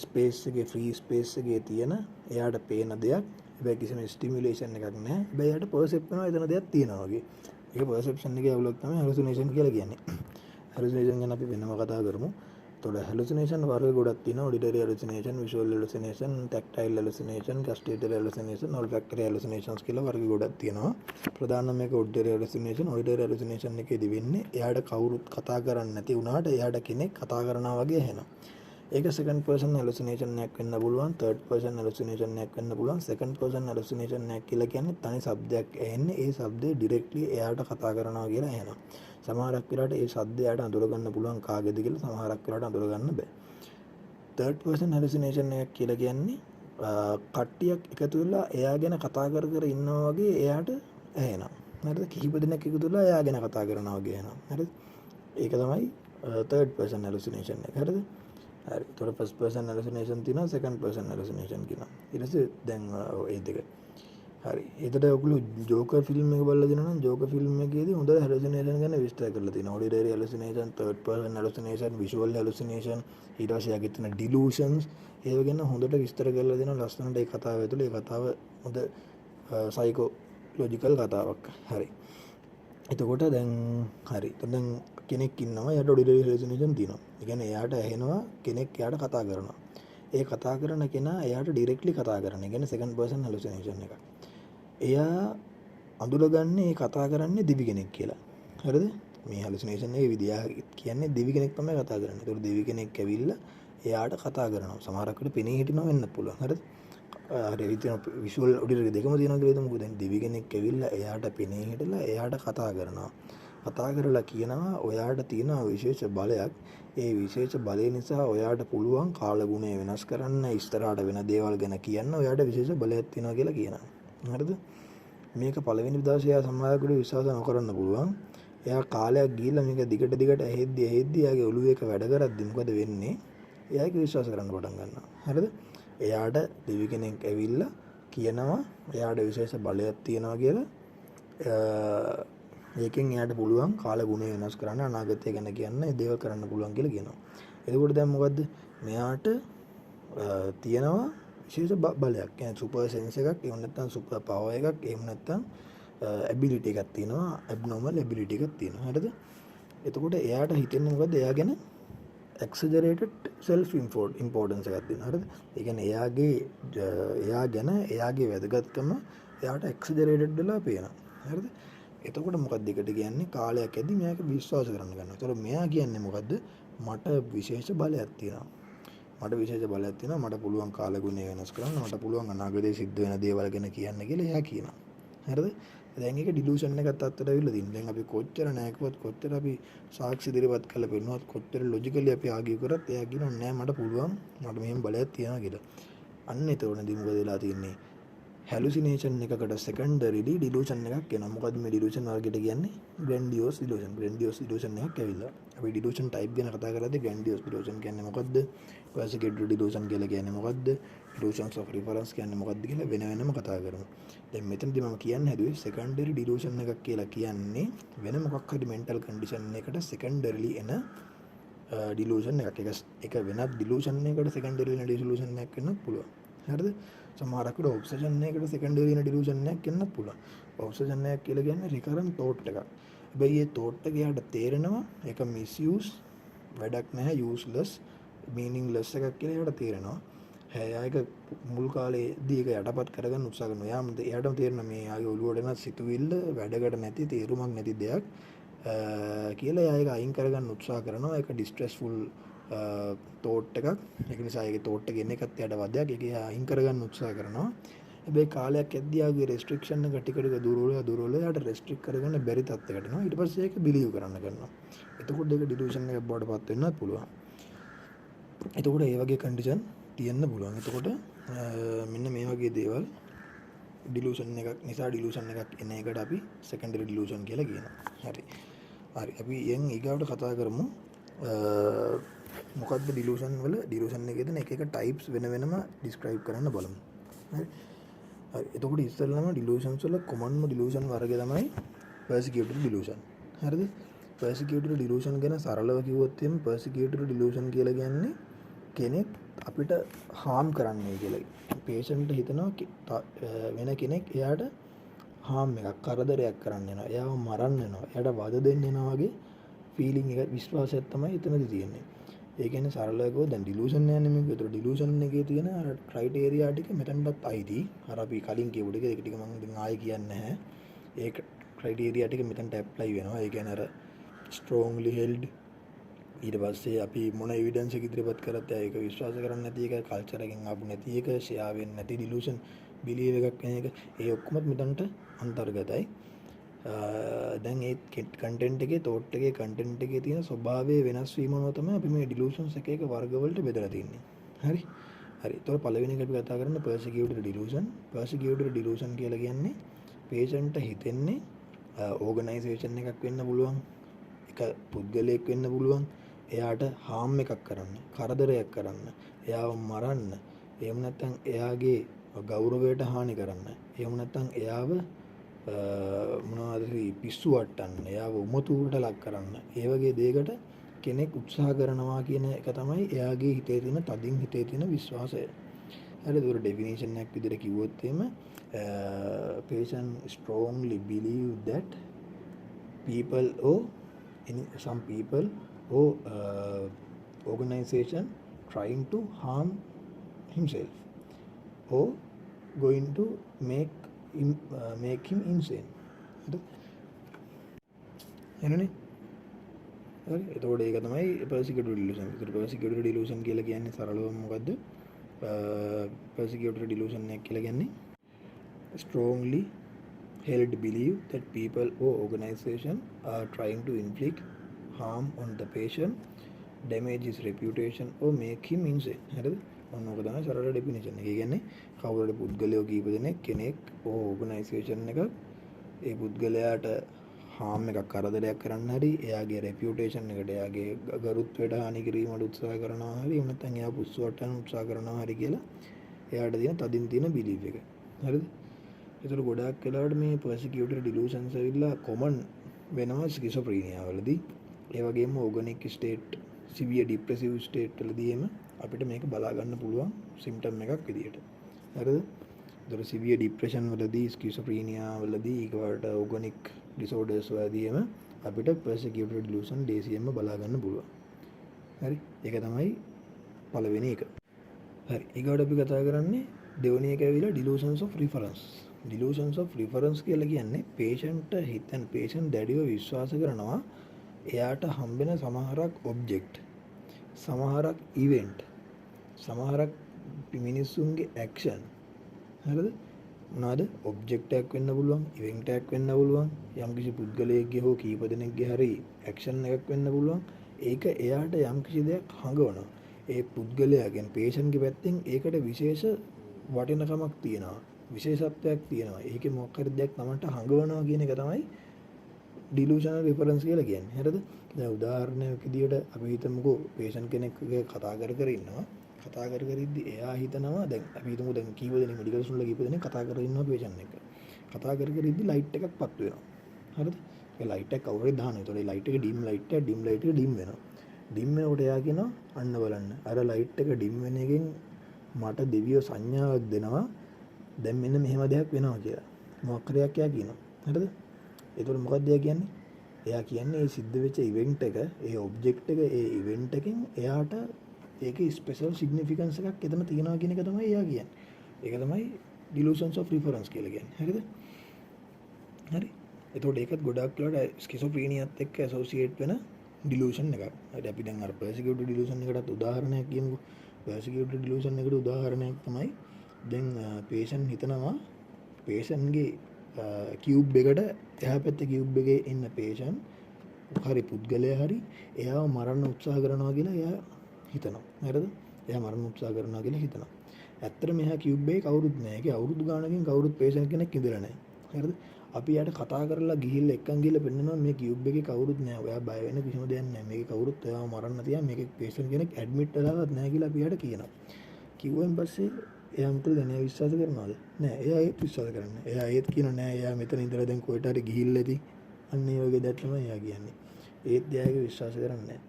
ස්පේස් එකේ ෆ්‍රී ස්පේස් එකේ තියෙන එයාට පේන දෙයක් හැබැයි කිසිම ස්ටිමියුලේෂන් එකක් නැහැ. හැබැයි එයාට පර්සෙප් වෙනවා එතන දෙයක් තියෙනවා වගේ. ඒක පර්සෙප්ෂන් එකේ අවුලක් තමයි හැලුසිනේෂන් කියලා කියන්නේ. හැලුසිනේෂන් ගැන අපි වෙනම කතා කරමු. එතකොට හැලුසිනේෂන් වර්ග ගොඩක් තියෙනවා. Auditory hallucination, visual hallucination, tactile hallucination, gustatory hallucination, olfactory hallucinations කියලා වර්ග ගොඩක් තියෙනවා. ප්‍රධානම මේක ඔඩිටරි හැලුසිනේෂන්. ඔඩිටරි හැලුසිනේෂන් එකේදී වෙන්නේ එයාට කවුරුත් කතා කරන්නේ නැති වුණාට එයාට කෙනෙක් කතා කරනවා වගේ ඇහෙනවා. ඒක second person hallucination එකක් වෙන්න පුළුවන්, third person hallucination එකක් වෙන්න පුළුවන්. second person hallucination එකක් කියලා කියන්නේ තනි શબ્දයක් ඇහෙන්නේ ඒ શબ્දේ directly එයාට කතා කරනවා කියලා ඇහෙනවා. සමහරක් වෙලාවට ඒ શબ્දය එයාට අඳුර ගන්න පුළුවන් කාගේද කියලා, සමහරක් වෙලාවට අඳුර ගන්න බෑ. third person hallucination එකක් කියලා කියන්නේ කට්ටියක් එකතු වෙලා එයා ගැන කතා කර කර ඉන්නවා වගේ එයාට ඇහෙනවා. හරිද? කිහිප දෙනෙක් එකතු වෙලා එයා ගැන කතා කරනවා වගේ ඇහෙනවා. හරිද? ඒක තමයි third person hallucination එක. හරිද? හරි. ඒතකොට first person hallucination තියෙනවා, second person hallucination කියනවා. ඊට පස්සේ දැන් ඒ දෙක. හරි. ඒකට ඔයගොල්ලෝ ජෝකර් ෆිල්ම් එක බලලා දෙනවා නම් ජෝකර් ෆිල්ම් එකේදී හොඳට hallucination ගැන විස්තර කරලා තියෙනවා. auditory hallucination, third person hallucination, visual hallucination, ඊට පස්සේ යගේ තියෙන delusions ඒව ගැන හොඳට විස්තර කරලා දෙනවා ලස්සනට ඒ කතාව ඇතුළේ. ඒ කතාව හොඳ සයිකොලොජිකල් කතාවක්. හරි. එතකොට දැන් හරි. දැන් කෙනෙක් ඉන්නවා එයාට ඔඩිටරි හැලුසිනේෂන් තියෙනවා. ඒ කියන්නේ එයාට ඇහෙනවා කෙනෙක් එයාට කතා කරනවා. ඒ කතා කරන කෙනා එයාට ඩිරෙක්ට්ලි කතා කරන. ඒ කියන්නේ second person hallucination එක. එයා අඳුරගන්නේ මේ කතා කරන්නේ දිවි කෙනෙක් කියලා. හරිද? මේ හැලුසිනේෂන් එකේ විදිය කියන්නේ දිවි කෙනෙක් තමයි කතා කරන්නේ. ඒතකොට දිවි කෙනෙක් ඇවිල්ලා එයාට කතා කරනවා. සමහරක් වෙලට පෙනී හිටිනවා වෙන්න පුළුවන්. හරිද? හරි විදින විෂුවල් ඔඩිටරි දෙකම තියෙනවා කියලා හිතමුකෝ. දැන් දිවි කෙනෙක් ඇවිල්ලා එයාට පෙනී හිටලා එයාට කතා කරනවා. කතා කරලා කියනවා ඔයාට තියෙන විශේෂ බලයක්. ඒ විශේෂ බලය නිසා ඔයාට පුළුවන් කාලගුණය වෙනස් කරන්න, ඉස්සරහට වෙන දේවල් ගැන කියන්න ඔයාට විශේෂ බලයක් තියෙනවා කියලා කියනවා. හරිද? මේක පළවෙනි දවසේ එයා සමාජයට විශ්වාස නොකරන්න පුළුවන්. එයා කාලයක් ගිහිල්ලා මේක දිගට ඇහෙද්දි එයාගේ ඔළුවේ එක වැඩ කරද්දි මොකද වෙන්නේ? එයා ඒක විශ්වාස කරන්න පටන් ගන්නවා. හරිද? එයාට දෙවි කෙනෙක් ඇවිල්ලා කියනවා එයාට විශේෂ බලයක් තියෙනවා කියලා. ඒකෙන් එයාට පුළුවන් කාල ගුණය වෙනස් කරන්න, අනාගතය ගැන කියන්න, ඒ දේවල් කරන්න පුළුවන් කියලා කියනවා. එතකොට දැන් මොකද්ද? මෙයාට තියෙනවා විශේෂ බලයක්. කියන්නේ සුපර් සෙන්ස් එකක්, එහෙම නැත්නම් සුපර් පවර් එකක්, එහෙම නැත්නම් ඇබිලිටි එකක් තියෙනවා, ඇබ්නෝමල් ඇබිලිටි එකක් තියෙනවා. හරිද? එතකොට එයාට හිතෙන්නේ මොකද්ද? එයා ගැන exaggerated self importance එකක් තියෙනවා. හරිද? ඒ කියන්නේ එයා ගැන එයාගේ වැදගත්කම එයාට exaggerated වෙලා පේනවා. හරිද? එතකොට මොකක්ද එකට කියන්නේ? කාලයක් ඇද්දි මෙයාක විශ්වාස කරන්න ගන්නවා. ඒතකොට මෙයා කියන්නේ මොකද්ද? මට විශේෂ බලයක් තියෙනවා. මට විශේෂ බලයක් තියෙනවා. මට පුළුවන් කාලගුණය වෙනස් කරන්න. මට පුළුවන් අනාගතයේ සිද්ධ වෙන දේවල් ගැන කියන්න කියලා එයා කියනවා. හරිද? දැන් ඒක ඩිලූෂන් එකක් අත්තට අවිල්ලා තියෙනවා. දැන් අපි කොච්චර නැකවත් කොච්චර අපි සාක්ෂි ඉදිරිපත් කරලා පෙන්නනවත් කොච්චර ලොජිකලි අපි ආගිය කරත් එයා කියනවා නෑ මට පුළුවන් මට මෙහෙම බලයක් තියෙනවා කියලා. අන්න ඒතකොටදී මොකද වෙලා තියෙන්නේ? හැලුසිනේෂන් එකකට සෙකන්ඩරිලි ඩිලූෂන් එකක් එනවා. මොකද මේ ඩිලූෂන් වර්ගයට කියන්නේ ග්‍රැන්ඩියෝස් ඩිලූෂන්. ග්‍රැන්ඩියෝස් ඩිලූෂන් එකක් ඇවිල්ලා. අපි ඩිලූෂන් ටයිප් ගැන කතා කරද්දී ග්‍රැන්ඩියෝස් ඩිලූෂන් කියන්නේ මොකද්ද? ක්ලාසිකල් ඩිලූෂන් කියලා කියන්නේ මොකද්ද? ඩිලූෂන්ස් ඔෆ් රිෆරන්ස් කියන්නේ මොකද්ද කියලා වෙනම කතා කරමු. දැන් මෙතනදී මම කියන්න හැදුවේ සෙකන්ඩරි ඩිලූෂන් එකක් කියලා කියන්නේ වෙන මොකක් හරි මෙන්ටල් කන්ඩිෂන් එකකට සෙකන්ඩරිලි එන ඩිලූෂන් එකක්. ඒක වෙනත් ඩිලූෂන් එකකට සෙකන්ඩරි වෙන ඩිලූෂන් එකක් වෙන්න පුළුවන්. හරිද? සමහරක් වෙලාවට ඔබ්සෙෂන් එකකට සෙකන්ඩරි වෙන ඩිලූෂන් එකක් වෙන්න පුළුවන්. ඔබ්සෙෂන් එකක් කියලා කියන්නේ රිකරන්ට් තෝට් එකක්. හැබැයි මේ තෝට් එක යාට තේරෙනවා ඒක මිස්යූස් වැඩක් නැහැ, යූස්ලස්, මීනින්ග්ලස් එකක් කියලා යාට තේරෙනවා. ඒක මුල් කාලේදී ඒක යටපත් කරගන්න උත්සාහ කරනවා. එයාටම තේරෙනවා මේ යාගේ ඔළුවට එන සිතුවිල්ල වැඩකට නැති, තේරුමක් නැති දෙයක්. කියලා එයා ඒක අයින් කරගන්න උත්සාහ කරනවා. ඒක ඩිස්ට්‍රෙස්ෆුල් තෝට් එකක්. ඒක නිසා ඒකේ තෝට් එක එන එකත් එයාට වදයක්. ඒක එයා අයින් කරගන්න උත්සාහ කරනවා. හැබැයි කාලයක් යද්දී ආගේ රෙස්ට්‍රික්ෂන් එක ටික ටික දුර වෙලා එයාට රෙස්ට්‍රික්ට් කරගන්න බැරි තත්යකට එනවා. ඊට පස්සේ ඒක බිලීව් කරන්න ගන්නවා. එතකොට ඒක ඩිලූෂන් එකක් බවට පත් වෙන්නත් පුළුවන්. එතකොට ඒ වගේ කන්ඩිෂන් තියෙන්න පුළුවන්. එතකොට මෙන්න මේ වගේ දේවල් ඩිලූෂන් එකක් නිසා ඩිලූෂන් එකක් එන එකට අපි සෙකන්ඩරි ඩිලූෂන් කියලා කියනවා. හරි. අපි යන් ඊගාවට කතා කරමු මොකක්ද ඩිලූෂන් වල ඩිලූෂන් එකේ තියෙන එක එක ටයිප්ස් වෙන වෙනම ඩිස්ක්‍රයිබ් කරන්න බලමු. හරි. එතකොට ඉස්සෙල්ලාම ඩිලූෂන්ස් වල කොමන්ම ඩිලූෂන් වර්ගය තමයි පර්සිකියුටර් ඩිලූෂන්. හරිද? පර්සිකියුටර් ඩිලූෂන් ගැන සරලව කිව්වොත් එම් පර්සිකියුටර් ඩිලූෂන් කියලා කියන්නේ කෙනෙක් අපිට හාම් කරන්නේ කියලා. පේෂන්ට් හිතනවා වෙන කෙනෙක් එයාට හාම් එකක් කරදරයක් කරන්න යනවා. එයාව මරන්න යනවා. එයාට වද දෙන්න යනවා වගේ ෆීලිං එක විශ්වාසයක් තමයි එතනදි තියෙන්නේ. ඒ කියන්නේ සරලව කිව්වොත් දැන් ඩිලූෂන් යන්නේ මේක. ඒතර ඩිලූෂන් එකේ තියෙන අර ක්‍රයිටේරියා ටික මෙතනටත් අයිති. අර අපි කලින් කියපු ටික ඒක ටික මම දැන් ආයෙ කියන්නේ නැහැ. ඒ ක්‍රයිටේරියා ටික මෙතනට ඇප්ලයි වෙනවා. ඒ කියන්නේ අර strongly held ඊට පස්සේ අපි මොන එවිඩන්ස් එක ඉදිරිපත් කරත් ඒක විශ්වාස කරන්නේ නැති එක කල්චර් එකෙන් ආපු නැති එක ෂෙයා වෙන්නේ නැති ඩිලූෂන් බිලීව් එකක් වෙන එක ඒ ඔක්කොම මෙතනට අන්තර්ගතයි. දැන් ඒ කන්ටෙන්ට් එකේ තෝට් එකේ කන්ටෙන්ට් එකේ තියෙන ස්වභාවය වෙනස් වීම අනුව තමයි අපි මේ ඩිලූෂන්ස් එක එක වර්ග වලට බෙදලා තින්නේ. හරි. හරි. ඒතකොට පළවෙනි එක අපි කතා කරන්නේ පර්සිකියුටර් ඩිලූෂන්. පර්සිකියුටර් ඩිලූෂන් කියලා කියන්නේ පේෂන්ට් හිතෙන්නේ ඕගනයිසේෂන් එකක් වෙන්න පුළුවන්. එක පුද්ගලයෙක් වෙන්න පුළුවන්. එයාට හාම් එකක් කරන්න, කරදරයක් කරන්න, එයාව මරන්න, එහෙම නැත්නම් එයාගේ ගෞරවයට හානි කරන්න, එහෙම නැත්නම් එයාව මොනවද පිස්සු වට්ටන්න, එයාව උමතුවට ලක් කරන්න. ඒ වගේ දෙයකට කෙනෙක් උත්සාහ කරනවා කියන එක තමයි එයාගේ හිතේ තියෙන තදින් හිතේ තියෙන විශ්වාසය. හරිද? ඒක ඩෙෆිනිෂන් එකක් විදිහට කිව්වොත් එහෙම patient strongly believe that people or some people or organization trying to harm himself or going to make him insane. එනනේ. හරි. එතකොට ඒක තමයි persecutor delusion. ඒතර persecutor delusion කියලා කියන්නේ සරලවම මොකද්ද? persecutor delusion එක කියලා කියන්නේ strongly held belief that people or organization are trying to inflict harm on the patient, damage his reputation or make him insane. හරිද? ඔන්න ඔක තමයි සරල ඩෙෆිනිෂන් එක. ඒ කියන්නේ කවුරුහරි පුද්ගලයෝ කීප දෙනෙක් කෙනෙක් ඕ ඕගනයිසේෂන් එකක් ඒ පුද්ගලයාට හාම් එකක් කරදරයක් කරන්න හරි එයාගේ රෙපියුටේෂන් එකට එයාගේ ගරුත්වයට හානි කිරීමට උත්සාහ කරනවා හරි එහෙම නැත්නම් එයා පුස්සුවට යන උත්සාහ කරනවා හරි කියලා එයාට තියෙන තදින් තියෙන බිලීෆ් එක. හරිද? ඒතර ගොඩාක් වෙලාවට මේ පර්සිකියුටර් ඩිලූෂන්ස් ඇවිල්ලා කොමන් වෙනවා ස්කිසොෆ්‍රීනියා වලදී. ඒ වගේම ඕගනික් ස්ටේට් සිවියර් ડિප්‍රෙසිව් ස්ටේට් වලදී එම අපිට මේක බලා ගන්න පුළුවන් සිම්ප්ටම් එකක් විදියට. හරිද? ඒතර සිවියර් ડિප්‍රෙෂන් වලදී ස්කිසොෆ්‍රීනියා වලදී ඊගවට ඕගනික් ඩිසෝඩර්ස් වලදී එම අපිට පර්සිකියුටර් ඩිලූෂන් DCM බලා ගන්න පුළුවන්. හරි? ඒක තමයි පළවෙනි එක. හරි. ඊගවට අපි කතා කරන්නේ දෙවෙනි එක ඇවිල්ලා delusions of reference. delusions of reference කියලා කියන්නේ patient හිතන patient දැඩිව විශ්වාස කරනවා එයාට හම්බෙන සමහරක් object සමහරක් event සමහරක් මිනිස්සුන්ගේ action හරිද මොනවාද object එකක් වෙන්න පුළුවන් event එකක් වෙන්න පුළුවන් යම්කිසි පුද්ගලයෙක්ගේ හෝ කීප දෙනෙක්ගේ හරි action එකක් වෙන්න පුළුවන් ඒක එයාට යම්කිසි දෙයක් හඟවනවා ඒ පුද්ගලයාගෙන් patient ගේ පැත්තෙන් ඒකට විශේෂ වටිනකමක් තියෙනවා විශේෂත්වයක් තියෙනවා. ඒකේ මොකක් හරි දෙයක් තමන්ට හඟවනවා කියන එක තමයි delusional reference කියලා කියන්නේ. හරිද? දැන් උදාහරණයක් විදියට අපි හිතමුකෝ patient කෙනෙක්ගේ කතා කර ඉන්නවා. කතා කර ඉද්දි එයා හිතනවා දැන් අපි හිතමු දැන් කීප දෙනෙක් මෙඩිකල් ස්ටෝර් වල කීප දෙනෙක් කතා කර ඉන්නවා patient එක්ක. කතා කර ඉද්දි ලයිට් එකක් පත් වෙනවා. හරිද? ඒ ලයිට් එක කවුරුහරි දානවා. ඒතකොට ලයිට් එක ඩිම් ලයිට් එක ඩිම් වෙනවා. ඩිම් වෙනකොට එයා කියනවා අන්න බලන්න. අර ලයිට් එක ඩිම් වෙන එකෙන් මට දෙවියෝ සංඥාවක් දෙනවා. දැන් මෙන්න මෙහෙම දෙයක් වෙනවා කියලා. මොකක් හරියක් එයා කියනවා. හරිද? ඒතකොට මොකක්ද එයා කියන්නේ? එයා කියන්නේ මේ සිද්ධ වෙච්ච ඉවෙන්ට් එක, ඒ ඔබ්ජෙක්ට් එක, ඒ ඉවෙන්ට් එකෙන් එයාට ඒකේ ස්පෙෂල් සිග්නිෆිකන්ස් එකක් එතන තියෙනවා කියන එක තමයි එයා කියන්නේ. ඒක තමයි delusions of reference කියලා කියන්නේ. හරිද? හරි. එතකොට ඒකත් ගොඩක් වෙලාවට ස්කිසොෆ්‍රීනියාත් එක්ක ඇසෝසියේට් වෙන ඩිලූෂන් එකක්. හරි අපි දැන් අර පර්සිකියුටඩ් ඩිලූෂන් එකටත් උදාහරණයක් කියමුකෝ. පර්සිකියුටඩ් ඩිලූෂන් එකට උදාහරණයක් තමයි දැන් පේෂන්ට් හිතනවා පේෂන්ට්ගේ කියුබ් එකට එහා පැත්තේ කියුබ් එකේ ඉන්න පේෂන්ට් හරි පුද්ගලයා හරි එයාව මරන්න උත්සාහ කරනවා කියලා එයා හිතනවා. හරිද? එයා මරන්න උත්සාහ කරනවා කියලා හිතනවා. ඇත්තට මෙහා කියුබ් එකේ කවුරුත් නැහැ. ඒකේ අවුරුදු ගානකින් කවුරුත් පේෂන්ට් කෙනෙක් ඉඳලා නැහැ. හරිද? අපි යාට කතා කරලා ගිහිල්ලා එක්කන් ගිහිල්ලා පෙන්නනවා මේ කියුබ් එකේ කවුරුත් නැහැ. ඔයා බය වෙන්න කිසිම දෙයක් නැහැ. මේකේ කවුරුත් ඔයාව මරන්න තියා මේකේ පේෂන්ට් කෙනෙක් ඇඩ්මිට් වෙලාවත් නැහැ කියලා අපි යාට කියනවා. කිව්වන් පස්සේ එයා මට දැන් එයා විශ්වාස කරනවද? නෑ. එයා ඒත් විශ්වාස කරන්නේ නෑ. එයා ඒත් කියනවා නෑ එයා මෙතන ඉඳලා දැන් කොහෙට හරි ගිහිල්ලා ඇති. අන්න ඒ වගේ දෙයක් තමයි එයා කියන්නේ. ඒත් එයාගේ විශ්වාස කරන්නේ නෑ.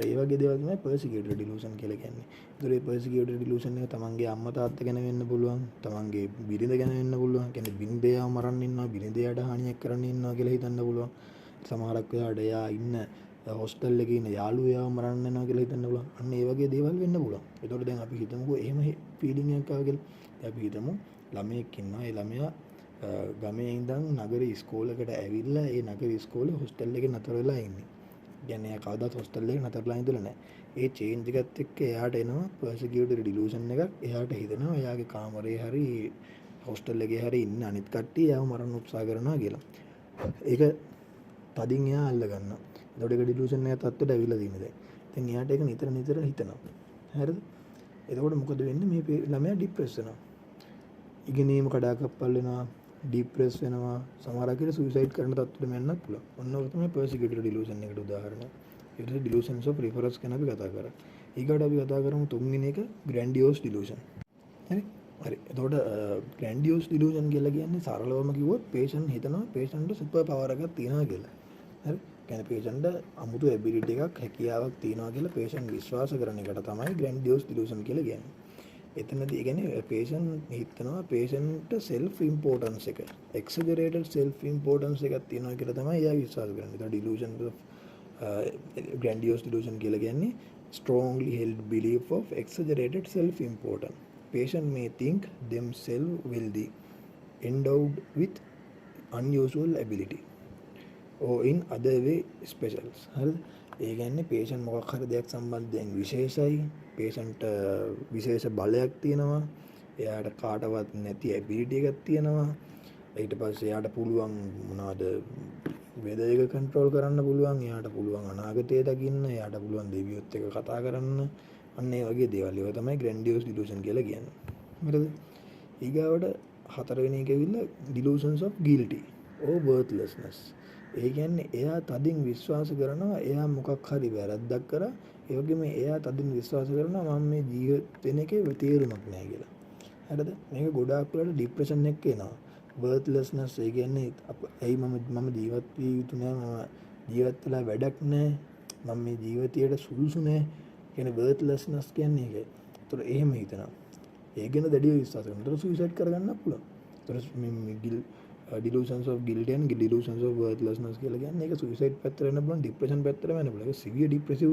ඒ වගේ දේවල් තමයි පර්සිකියුටඩ් ඩිලූෂන් කියලා කියන්නේ. ඒතර මේ පර්සිකියුටඩ් ඩිලූෂන් එක තමන්ගේ අම්මා තාත්තා ගැන වෙන්න පුළුවන්, තමන්ගේ බිරිඳ ගැන වෙන්න පුළුවන්. කියන්නේ බිරිඳයව මරන්න ඉන්නවා, බිරිඳයට හානියක් කරන්න ඉන්නවා කියලා හිතන්න පුළුවන්. සමහරක් වෙලාවට එයා ඉන්න හොස්ටල් එකේ ඉන්න යාළුවෝ එයාව මරන්න යනවා කියලා හිතන්න පුළුවන්. අන්න ඒ වගේ දේවල් වෙන්න පුළුවන්. ඒතකොට දැන් අපි හිතමුකෝ එහෙම ෆීලිං එකක් ආව කියලා. අපි හිතමු ළමයෙක් ඉන්නවා. ඒ ළමයා ගමේ ඉඳන් නගරේ ඉස්කෝලේකට ඇවිල්ලා ඒ නගරේ ඉස්කෝලේ හොස්ටල් එකේ නතර වෙලා ඉන්නේ. කියන්නේ එයා කවදාත් හොස්ටල් එකේ නතරලා ඉඳලා නැහැ. ඒ චේන්ජ් එකත් එක්ක එයාට එනවා පර්සිකියුටඩ් ඩිලූෂන් එකක්. එයාට හිතෙනවා එයාගේ කාමරේ හරි හොස්ටල් එකේ හරි ඉන්න අනිත් කට්ටිය එයාව මරන්න උත්සාහ කරනවා කියලා. ඒක තදින් එයා අල්ල ගන්නවා. එතකොට ඒක ඩිලූෂන් එක තත්ත්වයට ඇවිල්ලා තියෙනවා දැන්. දැන් එයාට ඒක නිතර නිතර හිතනවා. හරිද? එතකොට මොකද වෙන්නේ? මේ ළමයා ડિප්‍රෙස් වෙනවා. ඉගෙනීම කඩාකප්පල් වෙනවා, ડિප්‍රෙස් වෙනවා, සමහරක් විට සුයිසයිඩ් කරන තත්ත්වෙට යන්නත් පුළුවන්. ඔන්න ඔක තමයි පර්සිකියුටඩ් ඩිලූෂන් එකට උදාහරණයක්. ඊට පස්සේ ඩිලූෂන්ස් ඔෆ් රිෆරන්ස් ගැන අපි කතා කරා. ඊගොඩ අපි කතා කරමු තුන්වෙනි එක ග්‍රැන්ඩියෝස් ඩිලූෂන්. හරි? හරි. එතකොට ග්‍රැන්ඩියෝස් ඩිලූෂන් කියලා කියන්නේ සරලවම කිව්වොත් පේෂන්ට් හිතනවා පේෂන්ට්ට සුපර් පවර් එකක් තියෙනවා කියලා. හරි? කියන්නේ පේෂන්ට්ට අමුතු ඇබිලිටි එකක් හැකියාවක් තියෙනවා කියලා පේෂන්ට් විශ්වාස කරන එකට තමයි ග්‍රැන්ඩියෝස් ඩිලූෂන් කියලා කියන්නේ. එතනදී කියන්නේ පේෂන්ට් හිතනවා පේෂන්ට්ට සෙල්ෆ් ඉම්පෝටන්ස් එක එක්සැජරේටඩ් සෙල්ෆ් ඉම්පෝටන්ස් එකක් තියෙනවා කියලා තමයි එයා විශ්වාස කරන්නේ. ඒතකොට ඩිලූෂන් ඔෆ් grandiose delusion කියලා කියන්නේ strongly held belief of exaggerated self importance. Patient may think themselves wealthy, endowed with unusual ability or in other way specials. හරිද? ඒ කියන්නේ patient මොකක් හරි දෙයක් සම්බන්ධයෙන් විශේෂයි, patient විශේෂ බලයක් තියෙනවා, එයාට කාටවත් නැති ability එකක් තියෙනවා. ඊට පස්සේ එයාට පුළුවන් මොනවාද වෙදර් එක කන්ට්‍රෝල් කරන්න පුළුවන්, එයාට පුළුවන් අනාගතය දකින්න, එයාට පුළුවන් දෙවියොත් එක්ක කතා කරන්න. අන්න ඒ වගේ දේවල්. ඒවා තමයි grandiose delusion කියලා කියන්නේ. හරිද? ඊගාවට හතරවෙනි එක ඇවිල්ලා delusions of guilty or worthlessness. ඒ කියන්නේ එයා තදින් විශ්වාස කරනවා එයා මොකක් හරි වැරද්දක් කරා. ඒ වගේම එයා තදින් විශ්වාස කරනවා මම මේ ජීවත් වෙන එකේ තේරුමක් නැහැ කියලා. හරිද? මේක ගොඩාක් වෙලාවට ડિප්‍රෙෂන් එක එනවා. worthlessness ඒ කියන්නේ ඇයි මම ජීවත් විය යුතු නෑ, මම ජීවත් වෙලා වැඩක් නෑ, මම මේ ජීවිතයට සුදුසු නෑ කියන worthlessness කියන්නේ ඒකයි. ඒතර එහෙම හිතනවා. ඒ ගැන දැඩිව විශ්වාස කරනවා. ඒතර සුයිසයිඩ් කරගන්න පුළුවන්. ඒතර මේ delusions of guilt and delusions of worthlessness කියලා කියන්නේ ඒක සුයිසයිඩ් පැත්තට වෙන්න පුළුවන්, ડિප්‍රෙෂන් පැත්තට වෙන්න පුළුවන්. ඒක සිවියර් ડિප්‍රෙසිව්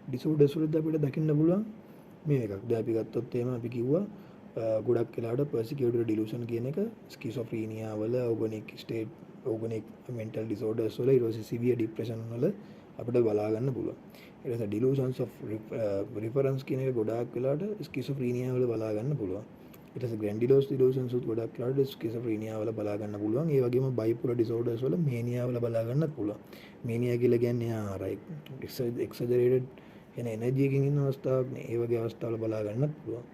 ඩිසෝඩර්ස් වලදී අපිට දකින්න පුළුවන් මේ එකක්. දැන් අපි ගත්තොත් එහෙම අපි කිව්වා ගොඩක් වෙලාවට පර්සිකියුටඩ් ඩිලූෂන් කියන එක ස්කිසොෆ්‍රීනියා වල, ඕගනික් මෙන්ටල් ඩිසෝඩර්ස් වල, ඊට පස්සේ සිවියර් ඩිප්‍රෙෂන් වල අපිට බලා ගන්න පුළුවන්. ඊට පස්සේ ඩිලූෂන්ස් ඔෆ් රිෆරන්ස් කියන එක ගොඩාක් වෙලාවට ස්කිසොෆ්‍රීනියා වල බලා ගන්න පුළුවන්. ඊට පස්සේ ග්‍රැන්ඩියෝස් ඩිලූෂන්ස් උත් ගොඩක් වෙලාවට ස්කිසොෆ්‍රීනියා වල බලා ගන්න පුළුවන්. ඒ වගේම බයිපෝලර් ඩිසෝඩර්ස් වල මේනියා වල බලා ගන්නත් පුළුවන්. මේනියා කියලා කියන්නේ ආරයි එක්සැජරේටඩ් එන එනර්ජි එකකින් ඉන්න අවස්ථාවක් නේ. ඒ වගේ අවස්ථාවල බලා ගන්නත් පුළුවන්.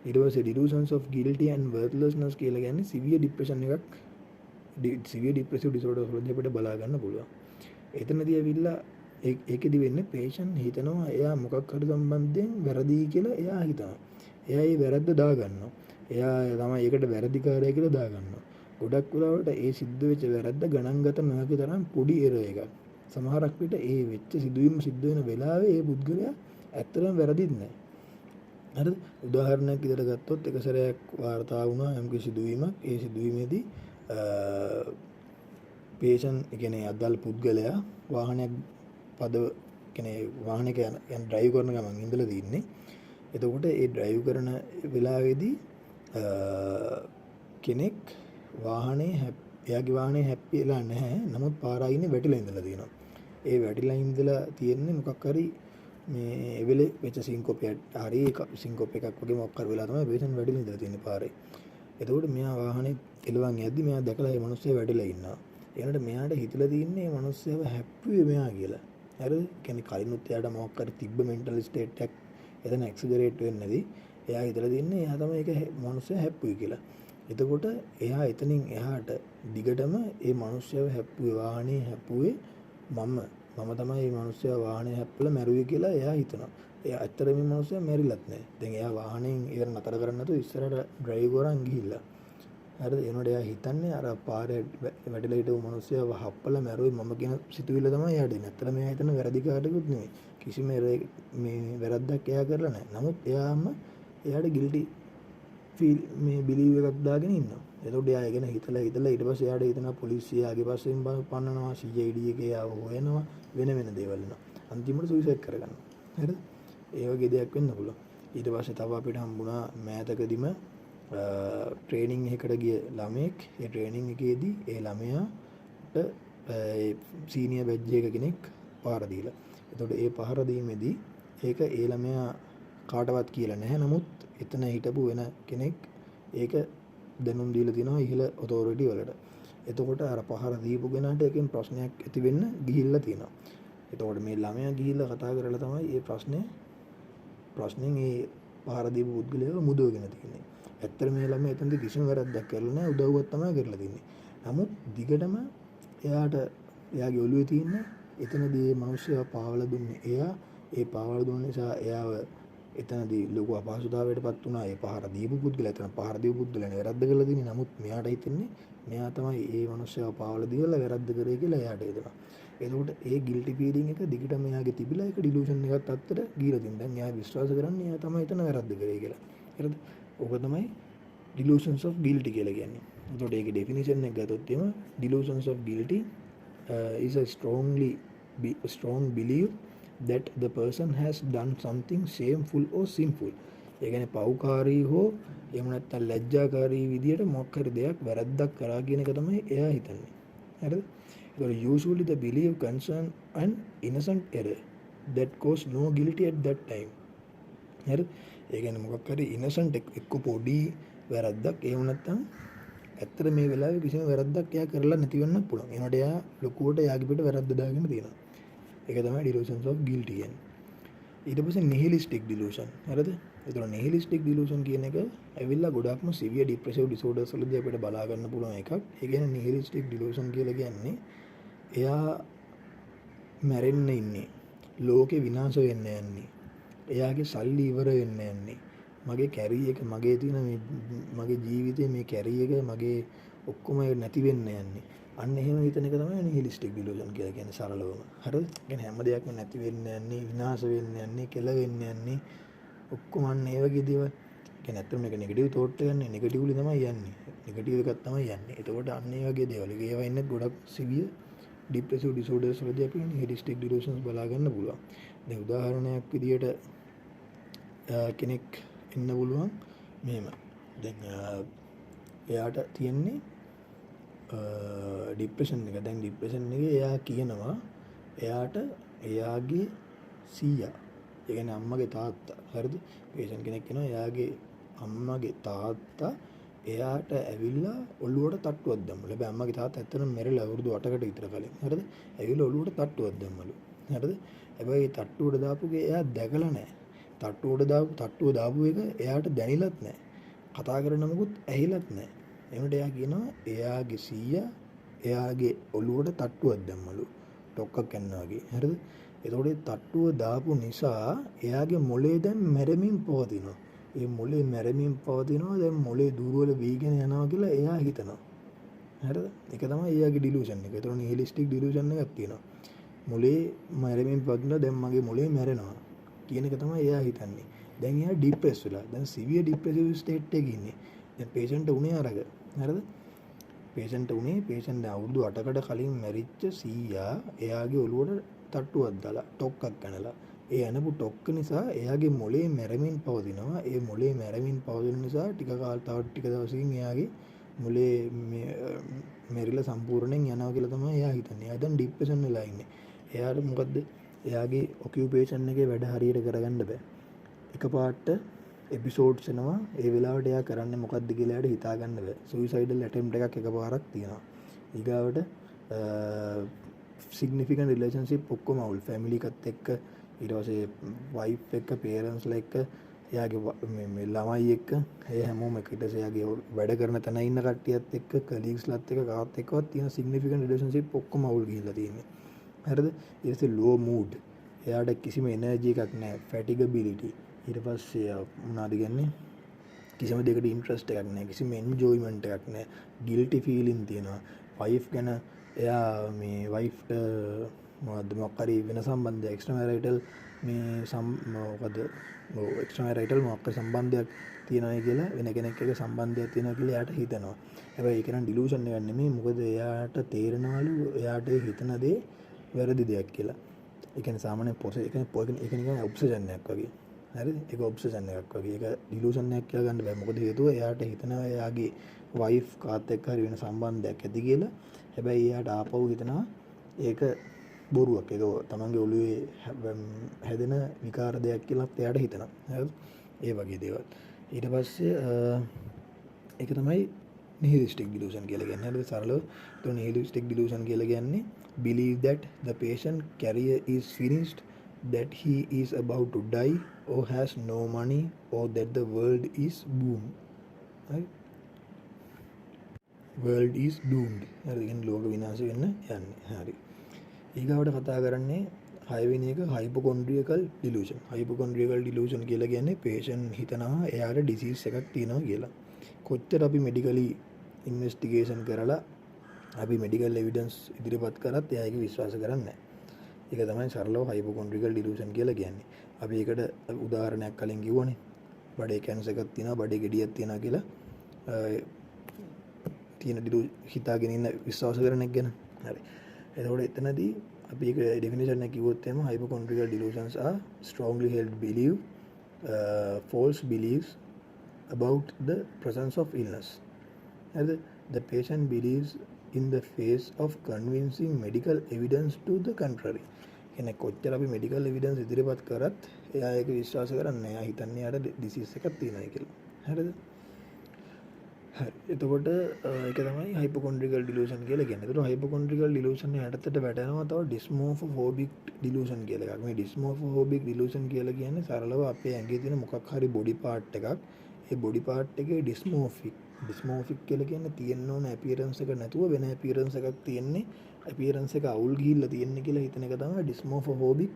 ඊට පස්සේ delusions of guilty and worthlessness කියලා කියන්නේ severe depression එකක්, severe depressive disorders වලදී අපිට බලා ගන්න පුළුවන්. එතනදී ඇවිල්ලා ඒකෙදි වෙන්නේ patient හිතනවා එයා මොකක් හරි සම්බන්ධයෙන් වැරදි කියලා එයා හිතනවා. එයා ඒ වැරද්ද දා ගන්නවා. එයා තමයි ඒකට වැරදිකාරය කියලා දා ගන්නවා. ගොඩක් වෙලාවට ඒ සිද්ධ වෙච්ච වැරද්ද ගණන් ගත නොහැකි තරම් පොඩි error එකක්. සමහරක් විට ඒ වෙච්ච සිදුවීම සිද්ධ වෙන වෙලාවේ ඒ පුද්ගලයා ඇත්තටම වැරදිත් නැහැ. හරිද? උදාහරණයක් විදිහට ගත්තොත් එක සැරයක් වාර්තා වුණා යම්කිසි සිදුවීමක්. ඒ සිදුවීමේදී patient කියන්නේ අදාළ පුද්ගලයා වාහනයක් කියන්නේ වාහනයක යන ඩ්‍රයිව් කරන ගමන් ඉඳලා තින්නේ. එතකොට ඒ ඩ්‍රයිව් කරන වෙලාවේදී කෙනෙක් වාහනේ එයාගේ වාහනේ හැප්පි වෙලා නැහැ. නමුත් පාර අයිනේ වැටිලා ඉඳලා තියෙනවා. ඒ වැටිලා ඉඳලා තියෙන්නේ මොකක් හරි මේ එවෙලේ වෙච්ච සින්කොපයක් හරි සින්කොප එකක් වගේ මොකක් හරි වෙලා තමයි පේෂන්ට් වැටිලා ඉඳලා තියෙන්නේ පාරේ. එතකොට මෙයා වාහනේ එලවන් යද්දි මෙයා දැකලා මේ මිනිස්සයා වැටිලා ඉන්නවා. ඒනට මෙයාට හිතලා තින්නේ මේ මිනිස්සයාව හැප්පුවේ මෙයා කියලා. හරිද? කියන්නේ කලිනුත් එයාට මොකක් හරි තිබ්බ මෙන්ටල් ස්ටේට් එකක් එතන ඇක්සිලරේට් වෙන්නේ නැති. එයා හිතලා තින්නේ එයා තමයි ඒක මිනිස්සයා හැප්පුවේ කියලා. එතකොට එයා එතනින් එහාට දිගටම මේ මිනිස්සයාව හැප්පුවේ වාහනේ හැප්පුවේ මම තමයි මේ මිනිස්සයා වාහනේ හැප්පලා මැරුවේ කියලා එයා හිතනවා. එයා ඇත්තට මේ මිනිස්සයා මැරිලත් නැහැ. දැන් එයා වාහනේ ඉවර නතර කරන්න නැතුව ඉස්සරහට ඩ්‍රයිව් කරන් ගිහිල්ලා. හරිද? එනකොට එයා හිතන්නේ අර පාරේ වැටිලා හිටපු මිනිස්සයා හප්පලා මැරුවේ මම කියන සිතුවිල්ල තමයි එයාට එන්නේ. ඇත්තට මෙයා හිතන වැරදිකාරයෙකුත් නෙමෙයි. කිසිම මේ වැරද්දක් එයා කරලා නැහැ. නමුත් එයාට ගිල්ටි ෆීල් මේ බිලීව් එකක් දාගෙන ඉන්නවා. එතකොට එයා ගැන හිතලා ඊට පස්සේ එයාට හිතනවා පොලිසිය ආගේ පස්සෙන් පන්නනවා CID එකේ ආව හොයනවා වෙන දේවල් වෙනවා. අන්තිමට සුයිසයිඩ් කරගන්නවා. හරිද? ඒ වගේ දෙයක් වෙන්න පුළුවන්. ඊට පස්සේ තව අපිට හම්බුණා මෑතකදීම ට්‍රේනින් එකකට ගිය ළමයෙක්. ඒ ට්‍රේනින් එකේදී ඒ ළමයාට සීනියර් බැජ් එක කෙනෙක් පාර දීලා. එතකොට ඒ පහර දීමේදී ඒක ඒ ළමයා කාටවත් කියලා නැහැ. නමුත් එතන හිටපු වෙන කෙනෙක් ඒක දැනුම් දීලා තිනවා ඉහළ ඔතොරිටි වලට. එතකොට අර පහර දීපු කෙනාට එකෙන් ප්‍රශ්නයක් ඇති වෙන්න ගිහිල්ලා තියෙනවා. එතකොට මේ ළමයා ගිහිල්ලා කතා කරලා තමයි මේ ප්‍රශ්නෙන් ඒ පහර දීපු පුද්ගලයාව මුදවගෙන තියෙන්නේ. ඇත්තට මේ ළමයා එතනදී කිසිම වැරද්දක් කරලා නැහැ. උදව්වක් තමයි කරලා තින්නේ. නමුත් දිගටම එයාගේ ඔළුවේ තියෙන එතනදී මේ මිනිස්සයා පාවලා දුන්නේ. ඒ පාවලා දුන්න නිසා එයාව එතනදී ලොකු අපහසුතාවයකටපත් වුණා. ඒ පහර දීපු පුද්ගලයා එතන පහර දීපු පුද්ගලයානේ වැරද්ද කරලා තින්නේ. නමුත් මෙයාට හිතෙන්නේ මෙයා තමයි ඒ මිනිස්සයා පාවලා දීලා වැරද්ද කරේ කියලා එයාට හිතෙනවා. එතකොට ඒ ගිල්ටි ෆීලිං එක දිගටම එයාගේ තිබිලා ඒක ඩිලූෂන් එකත් අත්තට ගිහලා තින්. දැන් එයා විශ්වාස කරන්නේ එයා තමයි එතන වැරද්ද කරේ කියලා. හරිද? ඕක තමයි delusions of guilty කියලා කියන්නේ. එතකොට ඒකේ definition එක ගත්තොත් එimhe delusions of guilty is a strong belief that the person has done something shameful or sinful. ඒ කියන්නේ පව්කාරී හෝ එහෙම නැත්නම් ලැජ්ජාකාරී විදියට මොකක් හරි දෙයක් වැරද්දක් කරා කියන එක තමයි එයා හිතන්නේ. හරිද? ඒතකොට usually the belief concern an innocent error that cause no guilty at that time. හරිද? ඒ කියන්නේ මොකක් හරි innocent එක්ක පොඩි වැරද්දක් එහෙම නැත්නම් ඇත්තට මේ වෙලාවේ කිසිම වැරද්දක් එයා කරලා නැති වෙන්නත් පුළුවන්. ඒනට එයා ලොකුවට එයාගේ පිට වැරද්ද දාගෙන තියෙනවා. ඒක තමයි delusions of guilty කියන්නේ. ඊට පස්සේ nihilistic delusion. හරිද? ඒතර nihilistic delusion කියන එක ඇවිල්ලා ගොඩක්ම severe depressive disorders වලදී අපිට බලා ගන්න පුළුවන් එකක්. ඒ කියන්නේ nihilistic delusion කියලා කියන්නේ එයා මැරෙන්න ඉන්නේ. ලෝකේ විනාශ වෙන්න යන්නේ. එයාගේ සල්ලි ඉවර වෙන්න යන්නේ. මගේ කැරී එක මගේ තියෙන මගේ ජීවිතේ මේ කැරී එක මගේ ඔක්කොම නැති වෙන්න යන්නේ. අන්න එහෙම හිතන එක තමයි නිහිලිස්ටික් ඩිලූෂන් කියලා කියන්නේ සරලවම. හරිද? කියන්නේ හැම දෙයක්ම නැති වෙන්න යන්නේ, විනාශ වෙන්න යන්නේ, කෙල වෙන්න යන්නේ. ඔක්කොම අන්න ඒ වගේ දේවල්. කියන්නේ ඇත්තටම මේක නෙගටිව් තෝට් එකක් නේ. නෙගටිව්ලි තමයි යන්නේ. නෙගටිව් එකක් තමයි යන්නේ. ඒකෝට අන්න ඒ වගේ දේවල්. ඒවා ඉන්නේ ගොඩක් සිවියර් ડિප්‍රෙසිව් ඩිසෝඩර්ස් වලදී අපි නිහිලිස්ටික් ඩිලූෂන්ස් බලා ගන්න පුළුවන්. දැන් උදාහරණයක් විදියට කෙනෙක් ඉන්න පුළුවන් මෙහෙම. දැන් එයාට තියෙන්නේ ડિප්‍රෙෂන් එක. දැන් ડિප්‍රෙෂන් එකේ එයා කියනවා එයාට එයාගේ සීයා, ඒ කියන්නේ අම්මගේ තාත්තා, හරිද? පේෂන්ට් කෙනෙක් කියනවා එයාගේ අම්මගේ තාත්තා එයාට ඇවිල්ලා ඔළුවට තට්ටුවක් දැම්මලු. හැබැයි අම්මගේ තාත්තා ඇත්තටම මැරිලා අවුරුදු 8කට විතර කලින්. හරිද? ඇවිල්ලා ඔළුවට තට්ටුවක් දැම්මලු. හරිද? හැබැයි තට්ටුවට දාපුගේ එයා දැකලා නැහැ. තට්ටුව දාපු එක එයාට දැනිලත් නැහැ. කතා කරන මොකුත් ඇහිලත් නැහැ. එනකොට එයා කියනවා එයාගේ සීයා එයාගේ ඔළුවට තට්ටුවක් දැම්මලු. ටොක්කක් කන්නා වගේ. හරිද? එතකොට තට්ටුව දාපු නිසා එයාගේ මොලේ දැන් මැරෙමින් පවතිනවා. ඒ මොලේ මැරෙමින් පවතිනවා. දැන් මොලේ දුර්වල වීගෙන යනවා කියලා එයා හිතනවා. හරිද? ඒක තමයි එයාගේ ඩිලූෂන් එක. ඒතර නිහිලිස්ටික් ඩිලූෂන් එකක් තියෙනවා. මොලේ මැරෙමින් පවතිනවා. දැන් මගේ මොලේ මැරෙනවා කියන එක තමයි එයා හිතන්නේ. දැන් එයා ડિප්‍රෙස් වෙලා. දැන් සිවියර් ડિප්‍රෙසිව් ස්ටේට් එකේ ඉන්නේ. දැන් පේෂන්ට් උනේ අරග. හරිද? පේෂන්ට් අවුරුදු 8කට කලින් මැරිච්ච සීයා එයාගේ ඔළුවට තට්ටුවක් දාලා ටොක්කක් කනලා. ඒ අනපු ටොක්ක නිසා එයාගේ මොලේ මැරෙමින් පවතිනවා. ඒ මොලේ මැරෙමින් පවතින නිසා තව ටික දවසකින් එයාගේ මුලේ මෙරිලා සම්පූර්ණයෙන් යනවා කියලා තමයි එයා හිතන්නේ. එයා දැන් ડિප්‍රෙෂන් වෙලා ඉන්නේ. එයාට මොකද්ද? එයාගේ ඔකියුපේෂන් එකේ වැඩ හරියට කරගන්න බෑ. එකපාරට එපිසෝඩ්ස් එනවා. ඒ වෙලාවට එයා කරන්නේ මොකද්ද කියලා එයාට හිතා ගන්න බෑ. සුයිසයිඩල් ඇටෙම්ප්ට් එකක් එකපාරක් තියෙනවා. ඊගාවට සිග්නිෆිකන්ට් රිලේෂන්ෂිප් ඔක්කොම අවුල්. ෆැමිලි එකත් එක්ක ඊට පස්සේ වයිෆ් එක්ක පේරන්ට්ස්ලා එක්ක එයාගේ මේ ළමයි එක්ක ඒ හැමෝම එකට එයාගේ වැඩ කරන තැන ඉන්න කට්ටියත් එක්ක කලීග්ස්ලාත් එක්ක කාත් එක්කවත් තියෙන සිග්නිෆිකන්ට් රිලේෂන්ෂිප් ඔක්කොම අවුල් ගිහිල්ලා තියෙන්නේ. හරිද? ඊට පස්සේ ලෝ මූඩ්. එයාට කිසිම එනර්ජි එකක් නැහැ. ෆැටිගබිලිටි. ඊට පස්සේ මොනවද කියන්නේ? කිසිම දෙයකට ඉන්ට්‍රස්ට් එකක් නැහැ. කිසිම එන්ජොයිමන්ට් එකක් නැහැ. ගිල්ටි ෆීලින් තියෙනවා. වයිෆ් ගැන එයා මේ වයිෆ්ට මොකක් හරි වෙන සම්බන්ධයක් එක්ස්ට්‍රා මේ මොකද එක්ස්ට්‍රා මැරිටල් මොකක් සම්බන්ධයක් තියෙනවා කියලා වෙන කෙනෙක් එක්ක සම්බන්ධයක් තියෙනවා කියලා එයාට හිතෙනවා. හැබැයි ඒක නම් ඩිලූෂන් එකක් නෙමෙයි. මොකද එයාට තේරෙනවලු එයාට හිතන දේ වැරදි දෙයක් කියලා. ඒ කියන්නේ සාමාන්‍ය ඒක නිකන් ඔබ්සෙෂන් එකක් වගේ. හරිද? ඒක ඔබ්සෙෂන් එකක් වගේ. ඒක ඩිලූෂන් එකක් කියලා ගන්න බෑ. මොකද හේතුව එයාට හිතනවා එයාගේ වයිෆ් කාත් එක්ක හරි වෙන සම්බන්ධයක් ඇති කියලා. හැබැයි එයාට ආපහු හිතනවා ඒක බොරුවක්. ඒක තමන්ගේ ඔළුවේ හැදෙන විකාර දෙයක් කියලා එයාට හිතනවා. හරිද? ඒ වගේ දේවල්. ඊට පස්සේ ඒක තමයි nihilistic delusion කියලා කියන්නේ. හරිද? සරලව તો nihilistic delusion කියලා කියන්නේ believe that the patient career is finished, that he is about to die or has no money or that the world is doomed. Right? World is doomed. හරි. කියන්නේ ලෝක විනාශ වෙන්න යන්නේ. හරි. ඊගාවට කතා කරන්නේ 6 වෙනි එක hypochondriacal delusion. hypochondriacal delusion කියලා කියන්නේ patient හිතනවා එයාට disease එකක් තියෙනවා කියලා. කොච්චර අපි medically investigation කරලා අපි medical evidence ඉදිරිපත් කරත් එයා ඒක විශ්වාස කරන්නේ නැහැ. ඒක තමයි සරලව hypochondriacal delusion කියලා කියන්නේ. අපි ඒකට උදාහරණයක් කලින් කිව්වනේ. බඩේ කැන්සර් එකක් තියෙනවා, බඩේ ගෙඩියක් තියෙනවා කියලා තියෙන හිතාගෙන ඉන්න විශ්වාස කරන එක ගැන. හරි. එතකොට එතනදී අපි ඒක definition එක කිව්වොත් එහෙම hypochondriacal delusions are strongly held belief, false beliefs about the presence of illness. And the patient believes in the face of convincing medical evidence to the contrary. කියන්නේ කොච්චර අපි medical evidence ඉදිරිපත් කරත් එයා ඒක විශ්වාස කරන්නේ නැහැ. එයා හිතන්නේ යාට disease එකක් තියෙනවා කියලා. හරිද? හරි. එතකොට ඒක තමයි hypochondriacal delusion කියලා කියන්නේ. ඒතකොට hypochondriacal delusion යටතට වැටෙනවා තව dysmorphophobic delusion කියලා එකක්. මේ dysmorphophobic delusion කියලා කියන්නේ සරලව අපේ ඇඟේ තියෙන මොකක් හරි body part එකක්. ඒ body part එකේ dysmorphic කියලා කියන්නේ තියෙන්න ඕන appearance එක නැතුව වෙන appearance එකක් තියෙන්නේ. appearance එක අවුල් ගිහිල්ලා තියෙන්නේ කියලා හිතන එක තමයි dysmorphophobic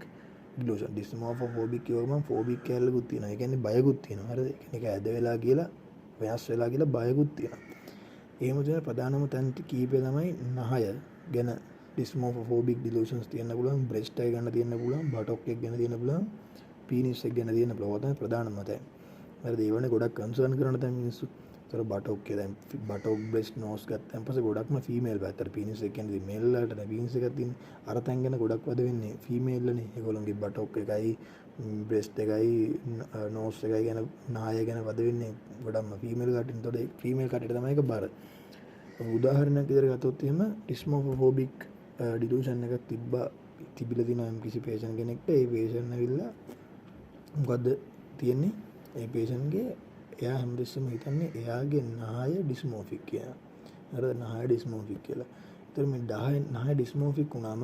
delusion. dysmorphophobic කියවම phobic කැලලකුත් තියෙනවා. ඒ කියන්නේ බයකුත් තියෙනවා. හරිද? ඒක ඇද වෙලා කියලා වෙනස් වෙලා කියලා බයකුත් තියෙනවා. එහෙම තියෙන ප්‍රධානම තැන් කීපය තමයි නහය ගැන dysmorphophobic delusions තියෙන්න පුළුවන්, breast එක ගැන තියෙන්න පුළුවන්, buttock එක ගැන තියෙන්න පුළුවන්, penis එක ගැන තියෙන්න පුළුවන්. තමයි ප්‍රධානම තැන්. හරිද? ඒ වනේ ගොඩක් කන්සර්න් කරන තැන් මිනිස්සු. ඒතර buttock එක දැන් buttock, breast, nose ගත්තන් පස්සේ ගොඩක්ම female පැත්තට penis එක කියන්නේ male වලට දැන් penis එකක් තියෙන අර තැන් ගැන ගොඩක් වද වෙන්නේ female නේ. ඒගොල්ලන්ගේ buttock එකයි breast එකයි nose එකයි ගැන නාය ගැන වද වෙන්නේ ගොඩක්ම female කට්ටියට. ඒතකොට female කට්ටියට තමයි ඒක බර. උදාහරණයක් විදිහට ගත්තොත් එහෙම dysmorphophobic delusion එකක් තිබිලා තියෙනවා යම් කිසි patient කෙනෙක්ට. ඒ patient ඇවිල්ලා මොකද්ද තියෙන්නේ? ඒ patient ගේ එයා හැමදෙස්සම හිතන්නේ එයාගේ නාය dysmorphic කියලා. හරිද? නාය dysmorphic කියලා. ඒතර මේ නාය dysmorphic වුණාම